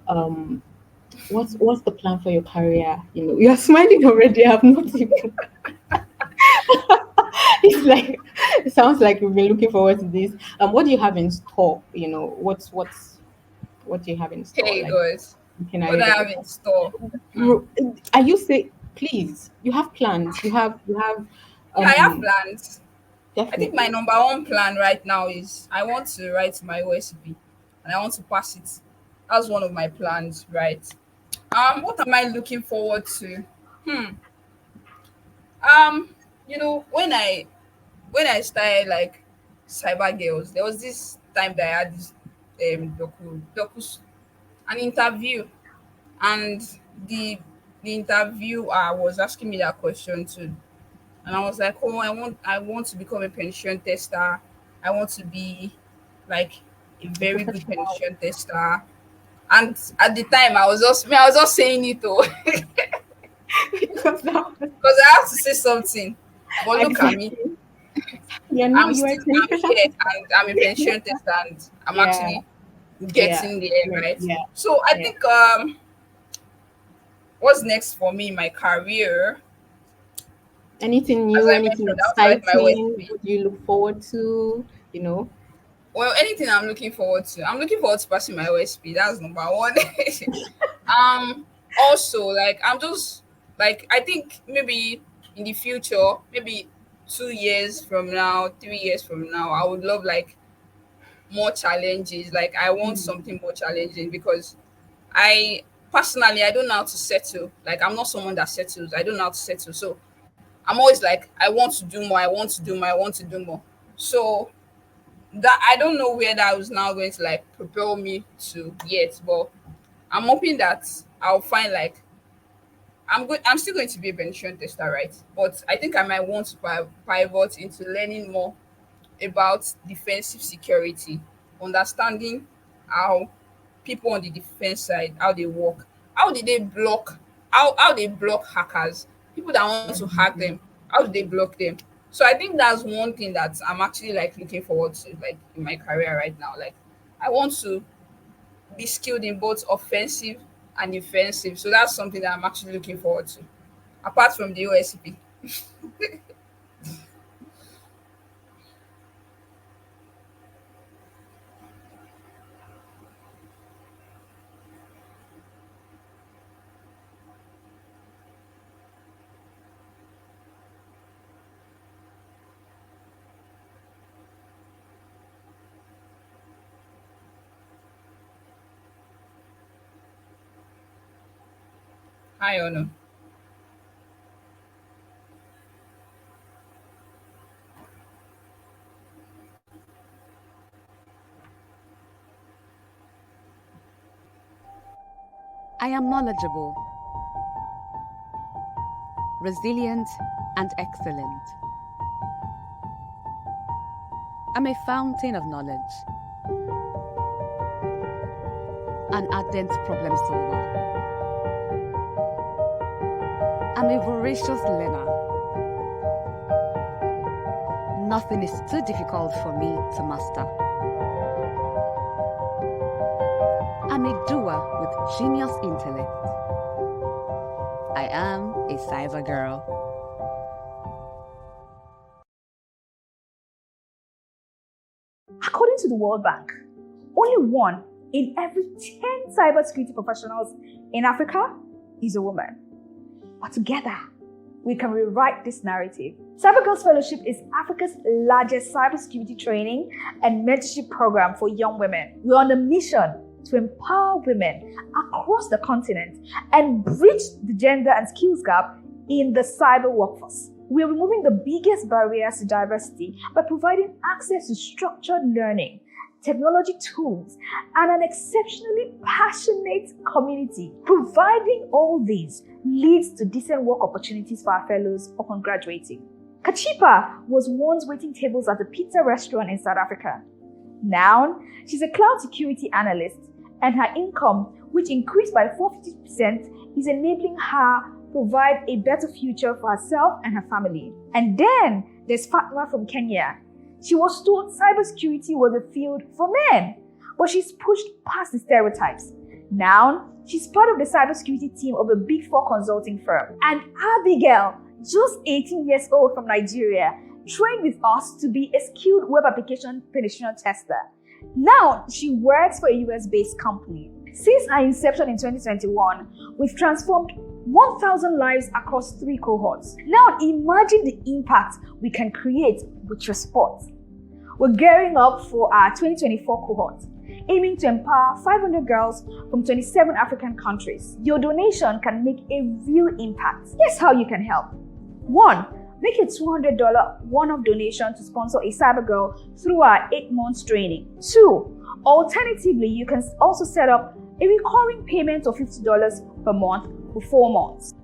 um what's the plan for your career? You're smiling already. I've not even. It's like, it sounds like you've been looking forward to this. What do you have in store? What do you have in store? Hey Like, guys, looking what I ahead of have it. in store? Hmm. Ro- Are you say please? You have plans. You have Yeah, I have um plans. I think my definitely. number one plan right now is I want to write my OSP and I want to pass it. That's one of my plans, right? What am I looking forward to? Hmm. Um, when I started like Cyber Girls, there was this time that I had this an interview, and the the interviewer was asking me that question too. And I was like, oh, I want to become a penetration tester. I want to be like a A very good professional. penetration tester. And at the time, I was just saying it though, Because that was because I have to say something. But look at me, exactly. Yeah, no, you are a I'm penetration here, tester. and I'm a penetration tester, and I'm Yeah, actually yeah, getting there, yeah, right? yeah, So I yeah. think what's next for me in my career, Anything as new, I anything mentioned, I want to write my exciting? OSP. What do you look forward to? You know? Well, anything I'm looking forward to passing my OSP. That's number one. Also, like I'm just like I think maybe in the future, maybe 2 years from now, 3 years from now, I would love like more challenges. Like I want Mm. something more challenging because I personally I don't know how to settle. Like I'm not someone that settles. I don't know how to settle. So I'm always like I want to do more, I want to do more, I want to do more. So that I don't know where that was now going to like propel me to yet, but I'm hoping that I'll find like I'm still going to be a penetration tester, right? But I think I might want to pivot into learning more about defensive security, understanding how people on the defense side, how they work, how did they block, how they block hackers, people that want to hack them, how do they block them? So I think that's one thing that I'm actually like looking forward to, like in my career right now. Like I want to be skilled in both offensive and defensive. So that's something that I'm actually looking forward to, apart from the OSCP. High honor. I am knowledgeable, resilient, and excellent. I'm a fountain of knowledge, an ardent problem solver. I'm a voracious learner. Nothing is too difficult for me to master. I'm a doer with genius intellect. I am a cyber girl. According to the World Bank, only one in every 10 cybersecurity professionals in Africa is a woman. But together, we can rewrite this narrative. CyberGirls Fellowship is Africa's largest cybersecurity training and mentorship program for young women. We're on a mission to empower women across the continent and bridge the gender and skills gap in the cyber workforce. We're removing the biggest barriers to diversity by providing access to structured learning, technology tools, and an exceptionally passionate community. Providing all these leads to decent work opportunities for our fellows upon graduating. Kachipa was once waiting tables at a pizza restaurant in South Africa. Now, she's a cloud security analyst, and her income, which increased by 450%, is enabling her provide a better future for herself and her family. And then there's Fatma from Kenya. She was told cybersecurity was a field for men, but she's pushed past the stereotypes. Now, she's part of the cybersecurity team of a Big Four consulting firm. And Abigail, just 18 years old from Nigeria, trained with us to be a skilled web application penetration tester. Now, she works for a US-based company. Since our inception in 2021, we've transformed 1,000 lives across 3 cohorts. Now, imagine the impact we can create with your sport. We're gearing up for our 2024 cohort, aiming to empower 500 girls from 27 African countries. Your donation can make a real impact. Here's how you can help. 1. Make a $200 one-off donation to sponsor a cyber girl through our 8 months training. 2. Alternatively, you can also set up a recurring payment of $50 per month for 4 months.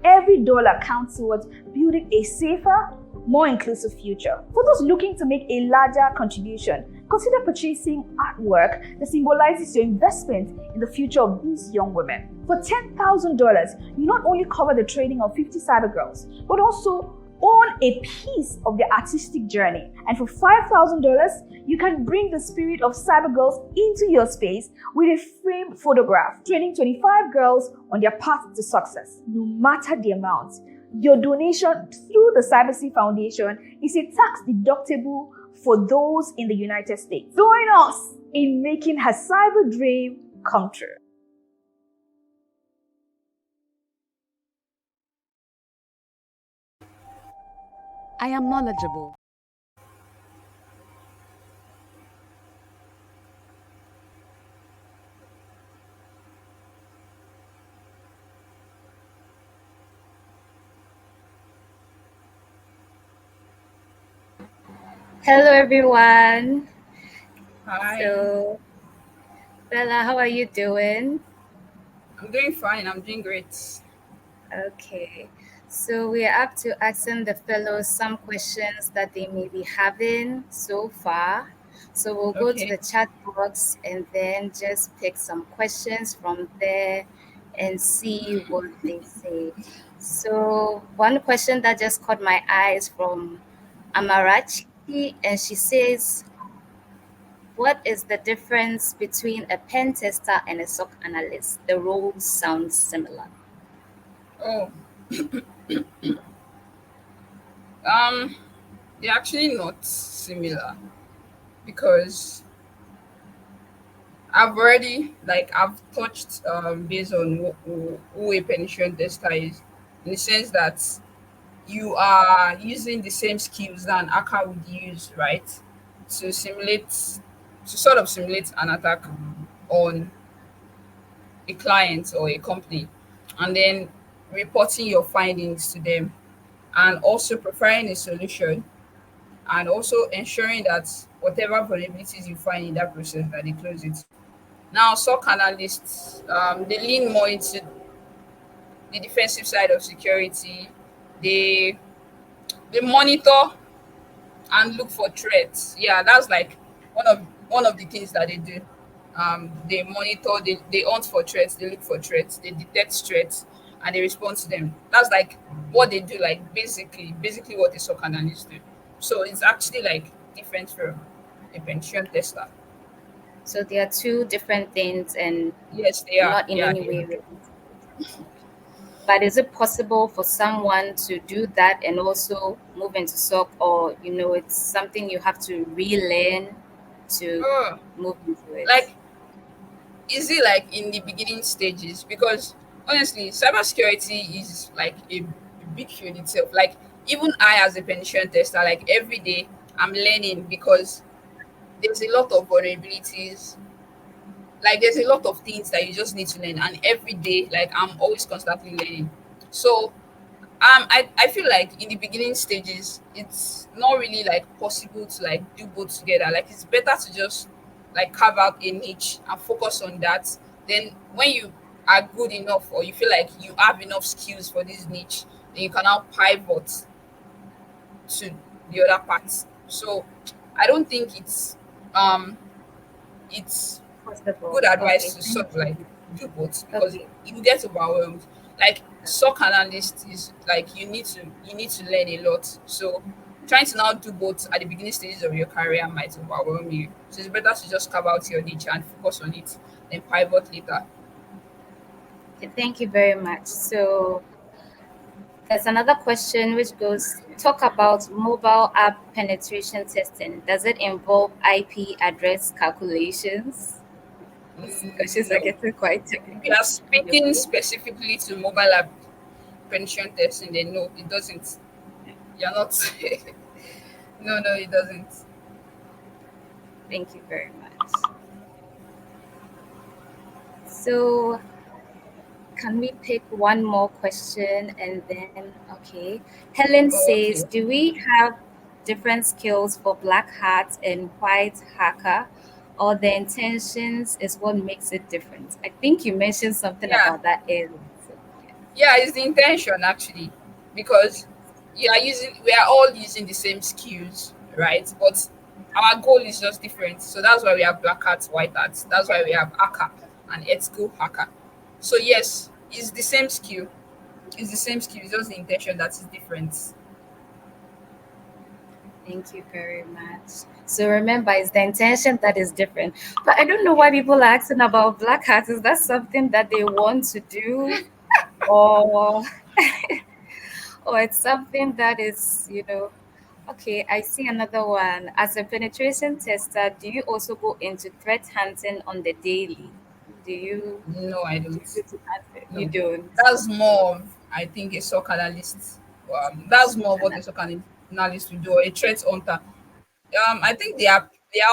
Every dollar counts towards building a safer, more inclusive future. For those looking to make a larger contribution, consider purchasing artwork that symbolizes your investment in the future of these young women. For $10,000, you not only cover the training of 50 cyber girls, but also own a piece of their artistic journey. And for $5,000, you can bring the spirit of cyber girls into your space with a framed photograph, training 25 girls on their path to success. No matter the amount, your donation through the CyberC Foundation is a tax deductible for those in the United States. Join us in making her cyber dream come true. I am knowledgeable. Hello, everyone. Hi, So, Bella, how are you doing? I'm doing fine. I'm doing great. Okay. So, we are up to asking the fellows some questions that they may be having so far. So, we'll go to Okay. the chat box and then just pick some questions from there and see what they say. So, one question that just caught my eye is from Amarachi, and she says, what is the difference between a pen tester and a SOC analyst? The roles sound similar. Oh, um, they're actually not similar because I've touched based on who a penetration tester is, in the sense that you are using the same skills that an hacker would use, right, to simulate, to sort of simulate an attack on a client or a company, and then reporting your findings to them, and also preparing a solution, and also ensuring that whatever vulnerabilities you find in that process that they close it. Now, SOC analysts, they lean more into the defensive side of security. They monitor and look for threats. Yeah, that's like one of the things that they do. They monitor, they hunt for threats, they look for threats, they detect threats, and they respond to them. That's like what they do, like basically what a SOC analyst do. So it's actually like different from a pension tester. So they are two different things and Yes, they are. not in Yeah, any they way are. related. But is it possible for someone to do that and also move into SOC, or it's something you have to relearn to Oh, move into it? like, is it like in the beginning stages? Because honestly, cybersecurity is like a big field itself. Like, even I, as a penetration tester, like every day I'm learning, because there's a lot of vulnerabilities. Like, there's a lot of things that you just need to learn, and every day, like, I'm always constantly learning. So I feel like in the beginning stages, it's not really like possible to like do both together. Like, it's better to just like carve out a niche and focus on that. Then when you are good enough, or you feel like you have enough skills for this niche, then you can now pivot to the other parts. So I don't think it's Possible. good advice Okay, to thank sort of like you. do both, because Okay. you get overwhelmed. Like, SOC analyst is like you need to learn a lot. So trying to now do both at the beginning stages of your career might overwhelm you. So it's better to just carve out your niche and focus on it, then pivot later. Okay, thank you very much. So there's another question which goes, talk about mobile app penetration testing. Does it involve IP address calculations? These questions are No. getting quite If you technical. are speaking Okay. specifically to mobile app penetration testing, then no, it doesn't. You're not. No, no, it doesn't. Thank you very much. So can we pick one more question and then, okay. Helen Oh, says, okay. do we have different skills for black hat and white hacker, or the intentions is what makes it different? I think you mentioned something Yeah. about that earlier. So, yeah. Yeah, it's the intention actually, because we are all using the same skills, right? But our goal is just different. So that's why we have black hats, white hats. That's why we have hacker and ethical hacker. So yes, it's the same skill. It's the same skill. It's just the intention that is different. Thank you very much. So remember, it's the intention that is different. But I don't know why people are asking about black hats. Is that something that they want to do, or or it's something that is, okay, I see another one. As a penetration tester, do you also go into threat hunting on the daily? Do you No, I do don't. you go to that? You No, don't. that's more of, I think, a soccer analyst. That's more of what a Soccer soccer analyst. analyst will do, or a threat hunter. I think they are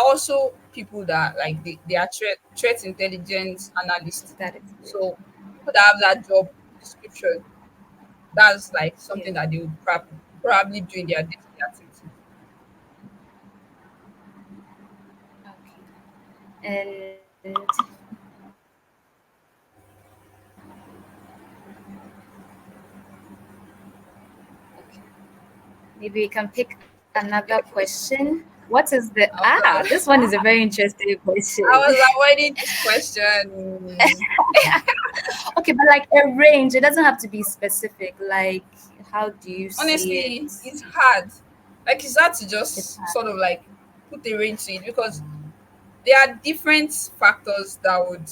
also people that like they are threat intelligence analysts. That is good. So people that have that job description, that's like Yeah. something that they would probably do in their day-to-day activity. Okay. And okay. Maybe we can pick another question. What is the Oh God, this one is a very interesting I question. was avoiding this question. Okay, but like a range, it doesn't have to be specific. Like, how do you see it? Honestly, it's hard. Like it's hard to It's just hard. sort of like put a range to it because there are different factors that would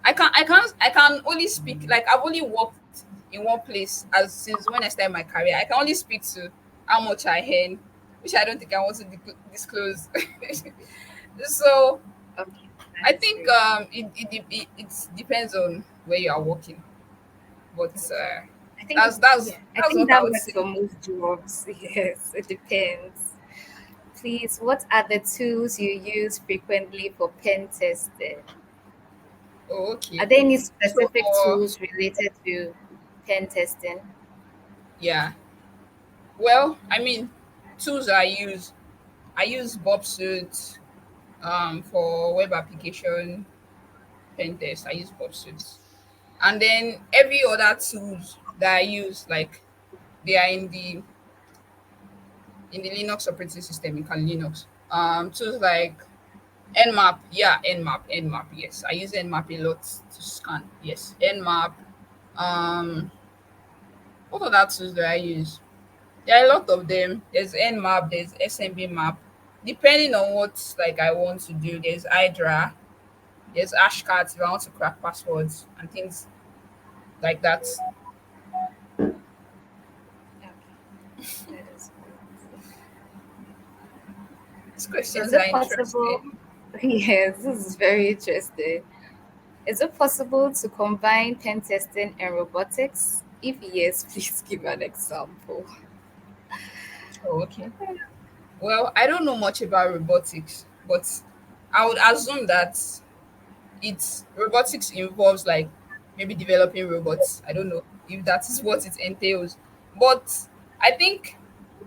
I can only speak like I've only worked in one place as since when I started my career. I can only speak to how much I earn, which I don't think I want to disclose. So Okay, I that's think true. it depends on where you are working, but I think, that's yeah, I that's think what I that would works for say. most jobs. Yes, it depends. Please, what are the tools you use frequently for pen testing? Oh, Are okay. there any So specific tools related to pen testing? yeah, well, I mean, tools I use Bob Suit for web application pen test. I use Bob Suit, and then every other tools that I use, like they are in the Linux operating system in Kali Linux. Tools like Nmap, yeah, Nmap, yes. I use Nmap a lot to scan. Yes, Nmap. Um, what other tools do I use? There are a lot of them. There's Nmap, there's SMB map. Depending on what like I want to do, there's Hydra, there's Ashcat if I want to crack passwords and things like that. Okay, that is good. These Is questions are it possible? interesting. Yes, this is very interesting. Is it possible to combine pen testing and robotics? If yes, please give an example. Oh, okay. Well, I don't know much about robotics, but I would assume that it's robotics involves like maybe developing robots. I don't know if that is what it entails, but I think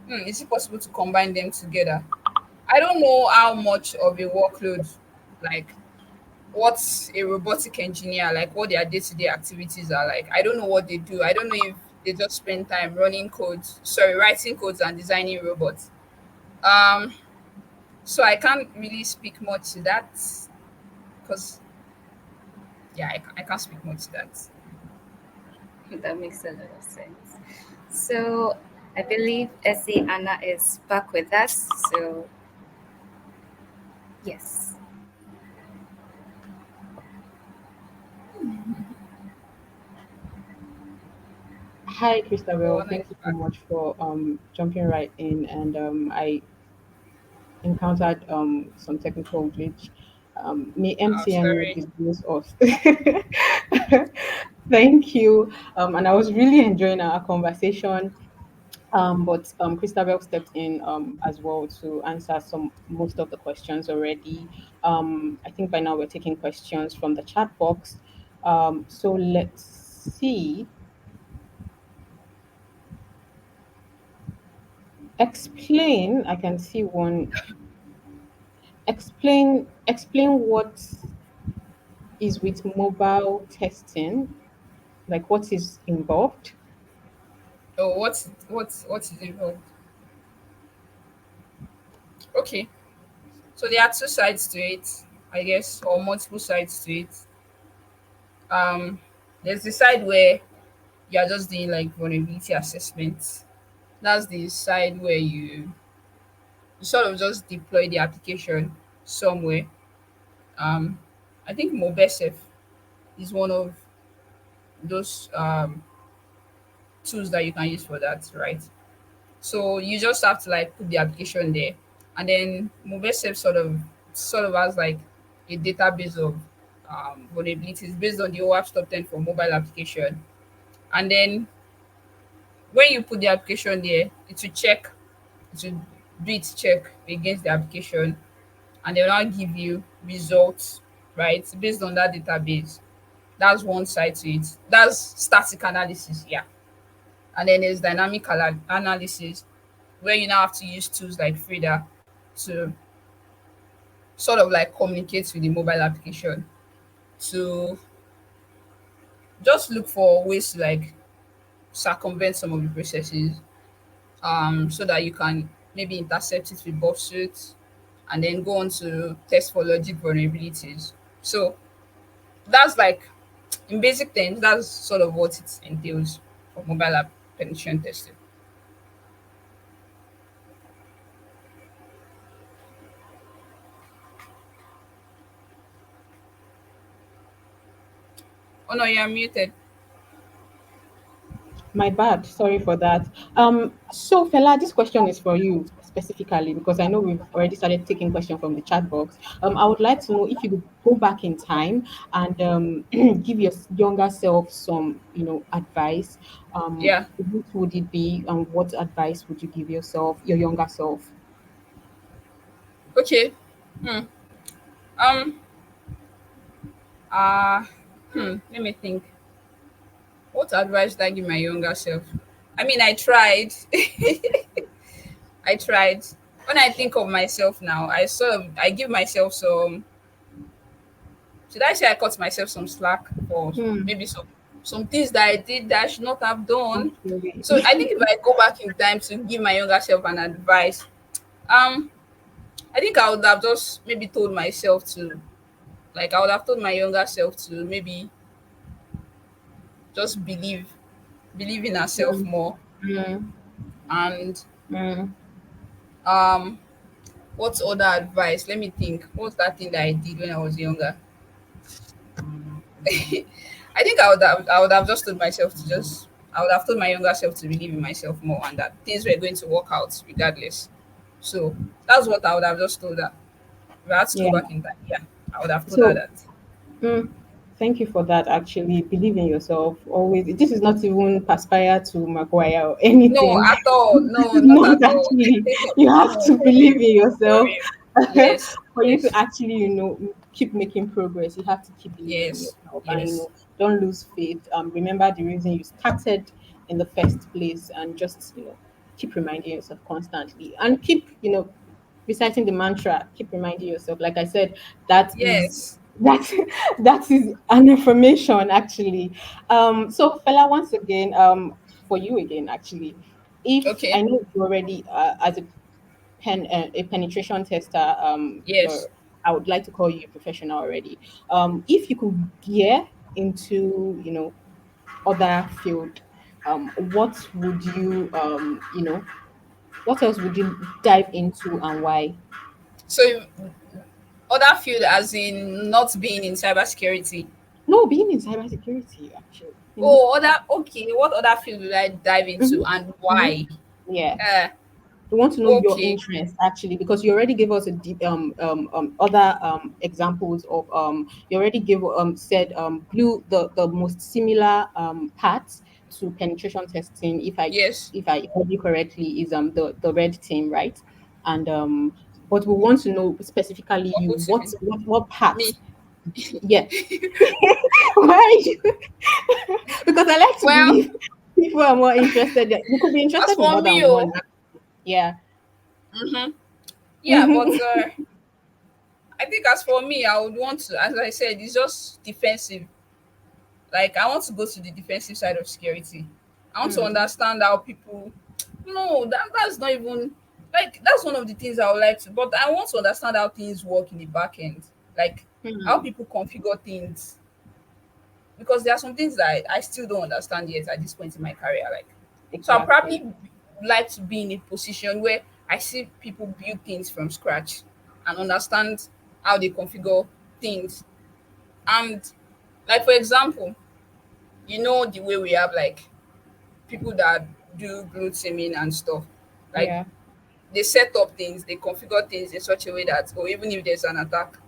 is it possible to combine them together? I don't know how much of a workload, like what's a robotic engineer like, what their day-to-day activities are like. I don't know what they do. I don't know if they just spend time writing codes and designing robots. Um, so I can't really speak much to that because yeah, I can't speak much to that. That makes a lot of sense. So I believe Essie Anna is back with us. So yes. Hi, Oh, Christabel. nice. Thank you so much for jumping right in. And I encountered some technical glitch. May Oh, MTN sorry. dismiss us. Thank you. And I was really enjoying our conversation. But Christabel stepped in as well to answer some most of the questions already. I think by now we're taking questions from the chat box. So let's see. Explain. I can see one. Explain what is with mobile testing. Like what is involved. Oh, what is involved? Okay, so there are two sides to it, I guess, or multiple sides to it. Um, there's the side where you're just doing like vulnerability assessments. That's the side where you sort of just deploy the application somewhere. Um, I think Mobesef is one of those tools that you can use for that, right? So you just have to like put the application there, and then Mobesef sort of has like a database of vulnerabilities based on the OWASP top 10 for mobile application. And then when you put the application there, it will check to do its check against the application, and they'll now give you results, right, based on that database. That's one side to it. That's static analysis, yeah. And then there's dynamic analysis, where you now have to use tools like Frida to sort of like communicate with the mobile application to just look for ways to like circumvent some of the processes, so that you can maybe intercept it with buffsuits and then go on to test for logic vulnerabilities. So that's like, in basic terms, that's sort of what it entails for mobile app penetration testing. Oh no, you're muted. My bad. Sorry for that. So Fela, this question is for you specifically because I know we've already started taking questions from the chat box. I would like to know if you could go back in time and give your younger self some, advice. Yeah. What would it be, and what advice would you give yourself, your younger self? Okay. Hmm. Um. Uh. Let me think. What advice did I give my younger self? I mean, I tried. I tried. When I think of myself now, I give myself some. Should I say I cut myself some slack for Hmm. maybe some things that I did that I should not have done? Actually. So I think if I go back in time to give my younger self an advice, um, I think I would have just maybe told myself to, like, I would have told my younger self to maybe just believe in herself Mm, more. mm, And mm. um what's other advice? Let me think. What's that thing that I did when I was younger? I think I would have just told myself to just I would have told my younger self to believe in myself more, and that things were going to work out regardless. So that's what I would have just told her. If I had to go Yeah. back in time, yeah, I would have told her So, that. mm, thank you for that. Actually, believe in yourself always. This is not even Perspire to Maguire or No, anything. at all. This No, is not not at all. actually. You have No, to believe in for yourself real. Yes, for you to yes, actually, keep making progress. You have to keep believing in yes, yourself, and yes, don't lose faith. Remember the reason you started in the first place, and just keep reminding yourself constantly, and keep reciting the mantra. Keep reminding yourself. Like I said, that is yes. that that is an affirmation actually. So Fella, once again, for you again actually, if I Okay. know you already as a penetration tester, Yes. I would like to call you a professional already. If you could gear into other field, what would what else would you dive into and why? So other field as in not being in cybersecurity. No, being in cybersecurity actually. Oh, other okay. What other field would I dive into Mhm, and mhm. why? Yeah. Uh, We want to know your okay. interest actually because you already gave us a deep other examples of you already gave said blue the most similar parts to penetration testing Yes. if I heard you correctly is the red team, right? And but we want to know specifically What you would you mean? what part. Me. Yeah. Why are you because I like to Well, believe people are more interested, you could be as interested in for more me, than one. oh, Yeah. yeah, but Mhm. I think as for me, I would want to, as I said, it's just defensive. Like I want to go to the defensive side of security. I want to Mm, understand how people. No, that's not even like that's one of the things I would like to. But I want to understand how things work in the back end, like how mm, people configure things, because there are some things that I still don't understand yet at this point in my career. Like, so I'll exactly. probably like to be in a position where I see people build things from scratch and understand how they configure things. And like for example, the way we have like people that do glue teaming and stuff, like Yeah. they set up things, they configure things in such a way that, or even if there's an attack,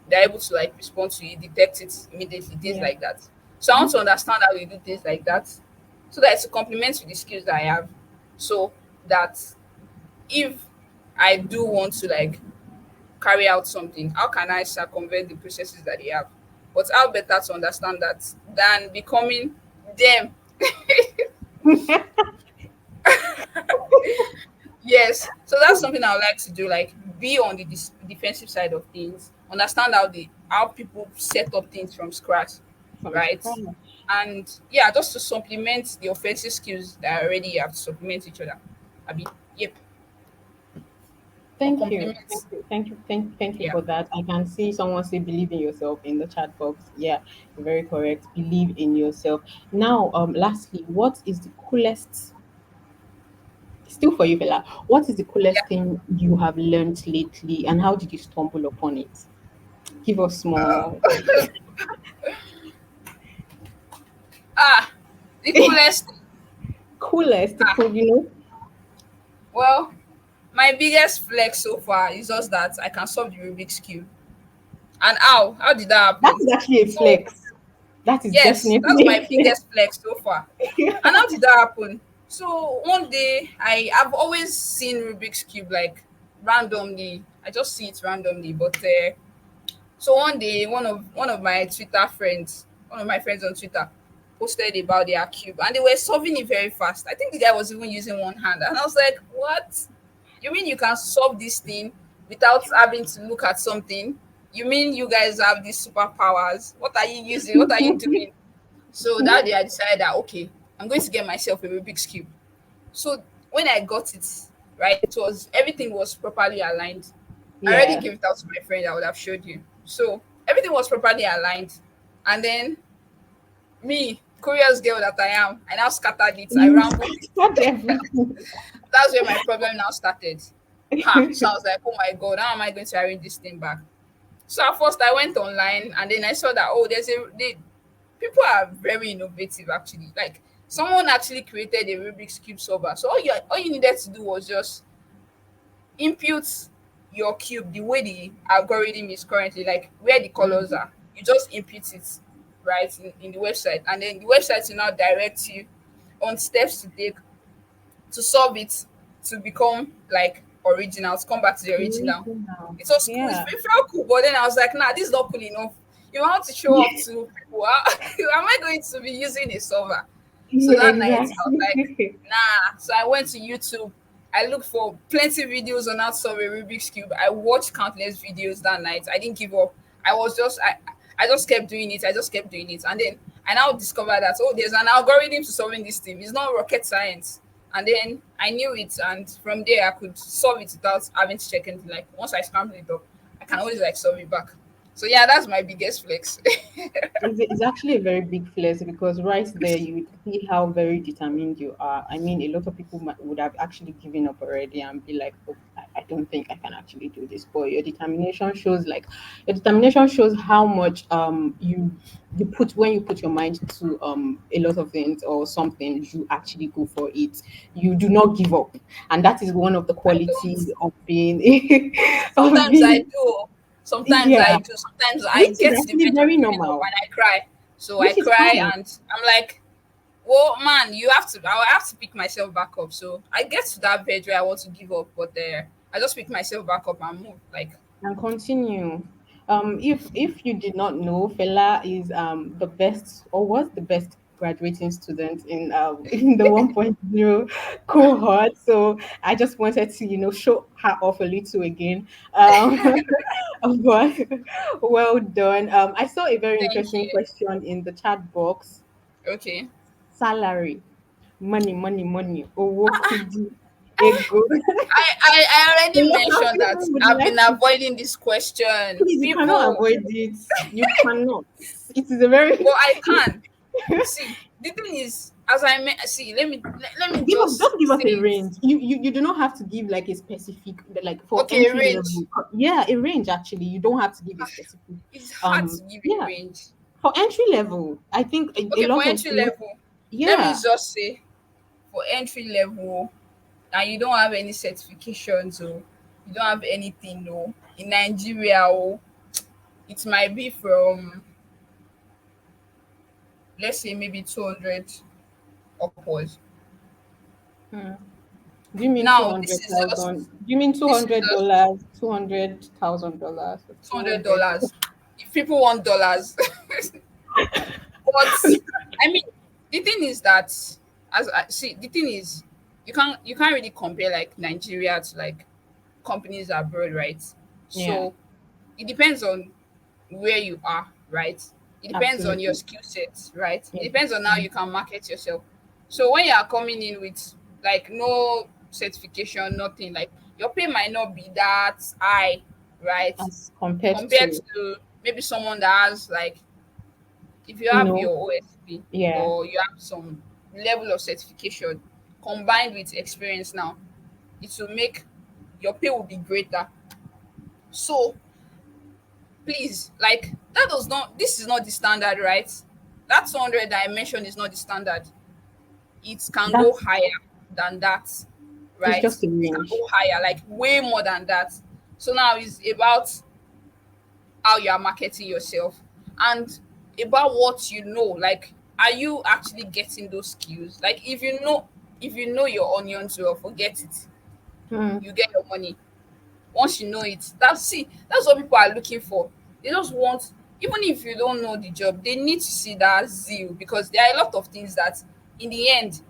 they're able to like respond to it, detect it immediately, things Yeah. like that. So I want Mhm. to understand how we do things like that, so that it's a complement to the skills that I have, so that if I do want to like carry out something, how can I circumvent the processes that they have? But how better to understand that than becoming them. Yes. So that's something I would like to do, like be on the defensive side of things, understand how people set up things from scratch, From right? scratch. And yeah, just to supplement the offensive skills that I already have to supplement each other. I mean, yep, or Thank you. complement. Thank you Yeah. for that. I can see someone say believe in yourself in the chat box. Yeah, you're very correct. Believe in yourself. Now, lastly, what is the coolest, still for you, Bella, what is the coolest Yeah. thing you have learned lately and how did you stumble upon it? Give us more. Ah, the coolest. Coolest, Ah, cool, you know? well, my biggest flex so far is just that I can solve the Rubik's Cube. And how? How did that That happen? is actually a So, flex. That is yes, that's definitely my a flex. biggest flex so far. And how did that happen? So one day I've always seen Rubik's Cube like randomly. I just see it randomly. But so one day one of my Twitter friends, one of my friends on Twitter, posted about their cube and they were solving it very fast. I think the guy was even using one hand. And I was like, what? You mean you can solve this thing without having to look at something? You mean you guys have these superpowers? What are you using? What are you doing? So that day I decided that okay, I'm going to get myself a Rubik's Cube. So when I got it, right, it was everything was properly aligned. I already Yeah. gave it out to my friend, I would have showed you. So everything was properly aligned. And then me, curious girl that I am, I now scattered it. I You rambled. start everything. That's where my problem now started. Ha! So I was like, oh my god, how am I going to arrange this thing back? So at first I went online and then I saw that oh, people are very innovative actually. Like someone actually created a Rubik's Cube solver. So all you needed to do was just input your cube the way the algorithm is currently, like where the colors are. You just input it right in the website, and then the website will now direct you on steps to take to solve it to become like original, to come back to the original. Original. It was cool. Yeah. It felt cool, but then I was like, nah, this is not cool enough. You want to show off to people? Am I going to be using a solver? So Yeah, that night, I was like, exactly. nah. So I went to YouTube. I looked for plenty videos on how to solve a Rubik's Cube. I watched countless videos that night. I didn't give up. I just kept doing it. I just kept doing it. And then I now discovered that, oh, there's an algorithm to solving this thing. It's not rocket science. And then I knew it. And from there, I could solve it without having to check anything. Like once I scramble it up, I can always like solve it back. So yeah, that's my biggest flex. It's actually a very big flex because right there you see how very determined you are. I mean, a lot of people would have actually given up already and be like, "Oh, I don't think I can actually do this." But your determination shows how much you put when you put your mind to a lot of things or something, you actually go for it. You do not give up, and that is one of the I don't. qualities of being of Sometimes I being do. Sometimes I yeah, do. Sometimes I which is get to the actually verge of very giving up normal. and I cry. So I Which is cry fine. and I'm like, well, man, I have to pick myself back up. So I get to that verge where I want to give up, but I just pick myself back up and move. Like, And continue. If you did not know, Fela is the best or was the best graduating student in in the 1.0 cohort. So I just wanted to show her off a little again. Um, but well done. I saw a very thank interesting you. question in the chat box. Okay. Salary, money, money, money. Owo kudi, ego. I A already lot of mentioned that people would I've been like to. avoiding this question. Please, you cannot People, avoid it. You cannot. It is a very well, I can. See, the thing is, as I see, let me give us just just give us say a it. range. You do not have to give like a specific like for Okay, entry range. level. Yeah, a range actually. You don't have to give a specific. It's hard to give a Yeah, range. for entry level, I think a Okay, for lot of entry level, let me yeah. just say for entry level, and you don't have any certifications or you don't have anything, no, in Nigeria, oh, it might be from let's say maybe 200 upwards. Hmm. Do you mean two Now hundred this is just thousand? Do you mean two this is hundred just dollars? $200,000? two Two hundred hundred. dollars. If people want dollars, but I mean, the thing is that as I see, the thing is you can't really compare like Nigeria to like companies abroad, right? Yeah, So it depends on where you are, right? It depends on your absolutely. skill sets, right? It Yeah. depends on how you can market yourself. So when you are coming in with like no certification, nothing, like your pay might not be that high, right? As compared Compared to, to maybe someone that has like if you you have know, your OSP yeah, or you have some level of certification combined with experience now, it will make your pay will be greater. So please, like that does not this is not the standard, right? That 200 that I mentioned is not the standard. It can go that's higher than that, it's right? just a It can range. go higher, like way more than that. So now it's about how you are marketing yourself and about what you know. Like, are you actually getting those skills? Like, if you know your onions well, forget it. Hmm. You get your money once you know it. That's what people are looking for. They just want, even if you don't know the job, they need to see that zeal because there are a lot of things that in the end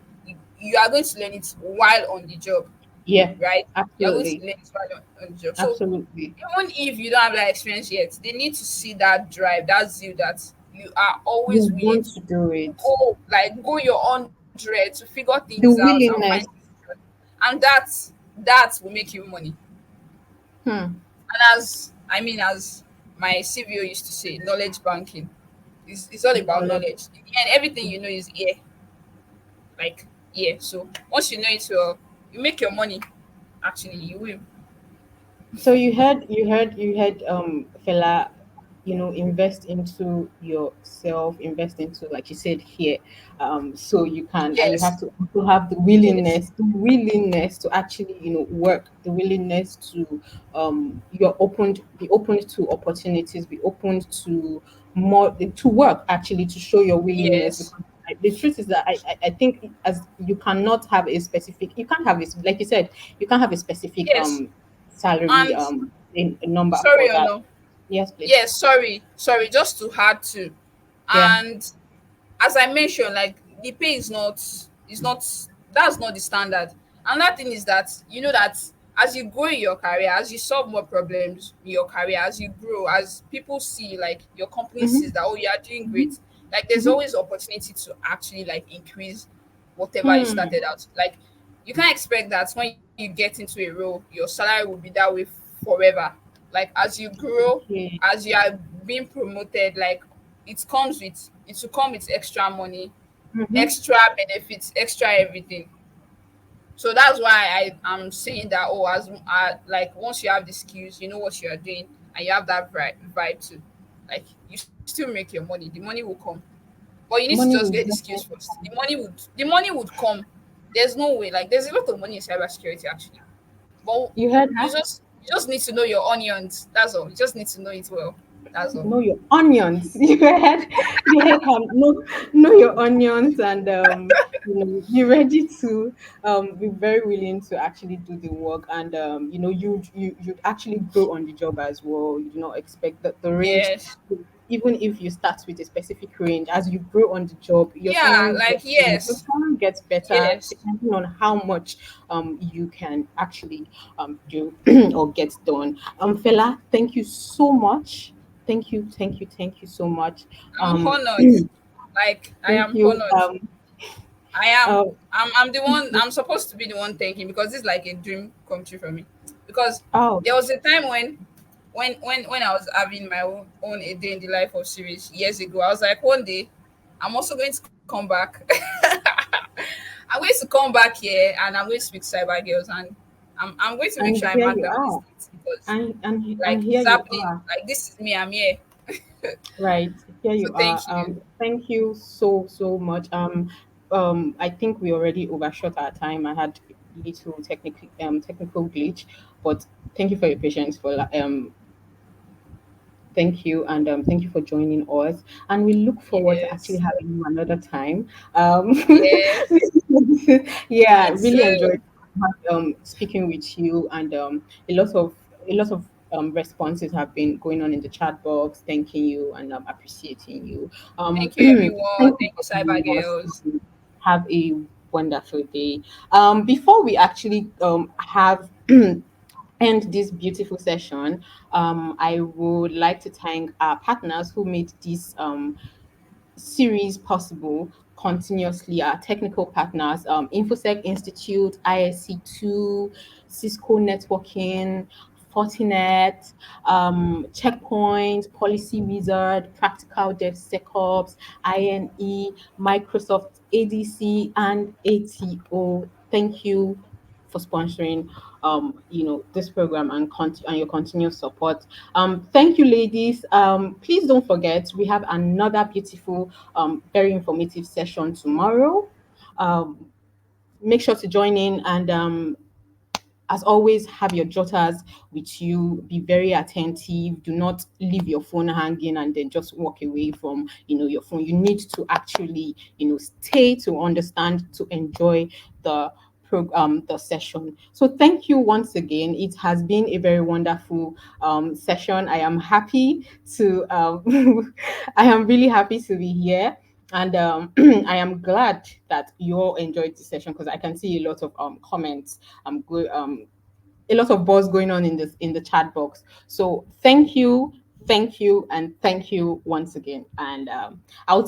you are going to learn it while on the job, Yeah, right? You're going to absolutely, learn it while on the job. So absolutely. even if you don't have that experience yet, they need to see that drive, that zeal that you are You always willing want to to do it. go your 100 to figure The things out and willingness. find solution. And that will make you money. Hmm. And as my CVO used to say, knowledge banking. It's all about Knowledge. knowledge. In the end, everything you know is here. Like here. So once you know it well, you make your money. Actually, you will. So you heard fella, invest into yourself, invest into, like you said here, so you can, and you Yes. have to also have Yes. the willingness to actually, work, the willingness to, be open to opportunities, be open to more, to work, actually, to show your willingness. Yes. Because the truth is that I think, as you cannot have a specific, you can't have it, like you said, you can't have a specific Yes. salary, And in a number for sorry, that. no. Yes, please. Yes, sorry, just to add to. Yeah. And as I mentioned, like the pay is not that's not the standard. Another thing is that you know that as you grow in your career, as you solve more problems in your career, as you grow, as people see like your company sees Mm-hmm. that, oh, you are doing great, like there's Mm-hmm. always opportunity to actually like increase whatever you Hmm. started out. Like you can't expect that when you get into a role, your salary will be that way forever. Like as you grow, Okay. as you are being promoted, like it will come with extra money, Mm-hmm. extra benefits, extra everything. So that's why am saying that, oh, like once you have the skills, you know what you are doing, and you have that vibe too, like you still make your money. The money will come, but you need to just Money get will the skills definitely first. come. The money would come. There's no way. Like there's a lot of money in cybersecurity actually, but You heard you her? just you just need to know your onions. That's all. You just need to know it well. That's all. Know your onions. You heard her. Know your onions, and be ready to, be very willing to actually do the work, and you'd actually grow on the job as well. You do not expect that the range, Yes. even if you start with a specific range, as you grow on the job, Yeah. Like your yes. salary gets better Yes. depending on how much you can actually do or get done. Fela, thank you so much. Thank you so much. I'm Um, honored. Like I thank am you. honored. I am. Uh, I'm the one. I'm supposed to be the one thanking because this is like a dream come true for me. Because oh, there was a time when I was having my own a day in the life of series years ago. I was like, one day, I'm also going to come back. I'm going to come back here and I'm going to speak cyber girls and I'm going to make and sure I here mark you down these are, things because and like here it's you happening. are. Like this is me. I'm here. Right, here So you are. thank you. Thank you so much. I think we already overshot our time. I had little technical glitch, but thank you for your patience. Thank you, and thank you for joining us. And we look forward to actually Yes. having you another time. Yes. Yeah, Me really enjoyed too. speaking with you, and a lot of a lot of responses have been going on in the chat box, thanking you and appreciating you. Thank you, Thank everyone. you Thank you, for Cyber joining us. Girls. Have a wonderful day. Before we actually have end this beautiful session, I would like to thank our partners who made this series possible continuously. Our technical partners, InfoSec Institute, ISC2, Cisco Networking, Fortinet, Checkpoint, Policy Wizard, Practical DevSecOps, INE, Microsoft ADC, and ATO. Thank you for sponsoring this program and and your continuous support. Thank you, ladies. Please don't forget we have another beautiful, very informative session tomorrow. Um, Make sure to join in, and as always, have your jotters with you. Be very attentive. Do not leave your phone hanging and then just walk away from your phone. You need to actually stay to understand, to enjoy the the session. So thank you once again. It has been a very wonderful session. I am happy to I am really happy to be here. And I am glad that you all enjoyed the session, because I can see a lot of comments, a lot of buzz going on in the chat box. So thank you, and thank you once again. And I'll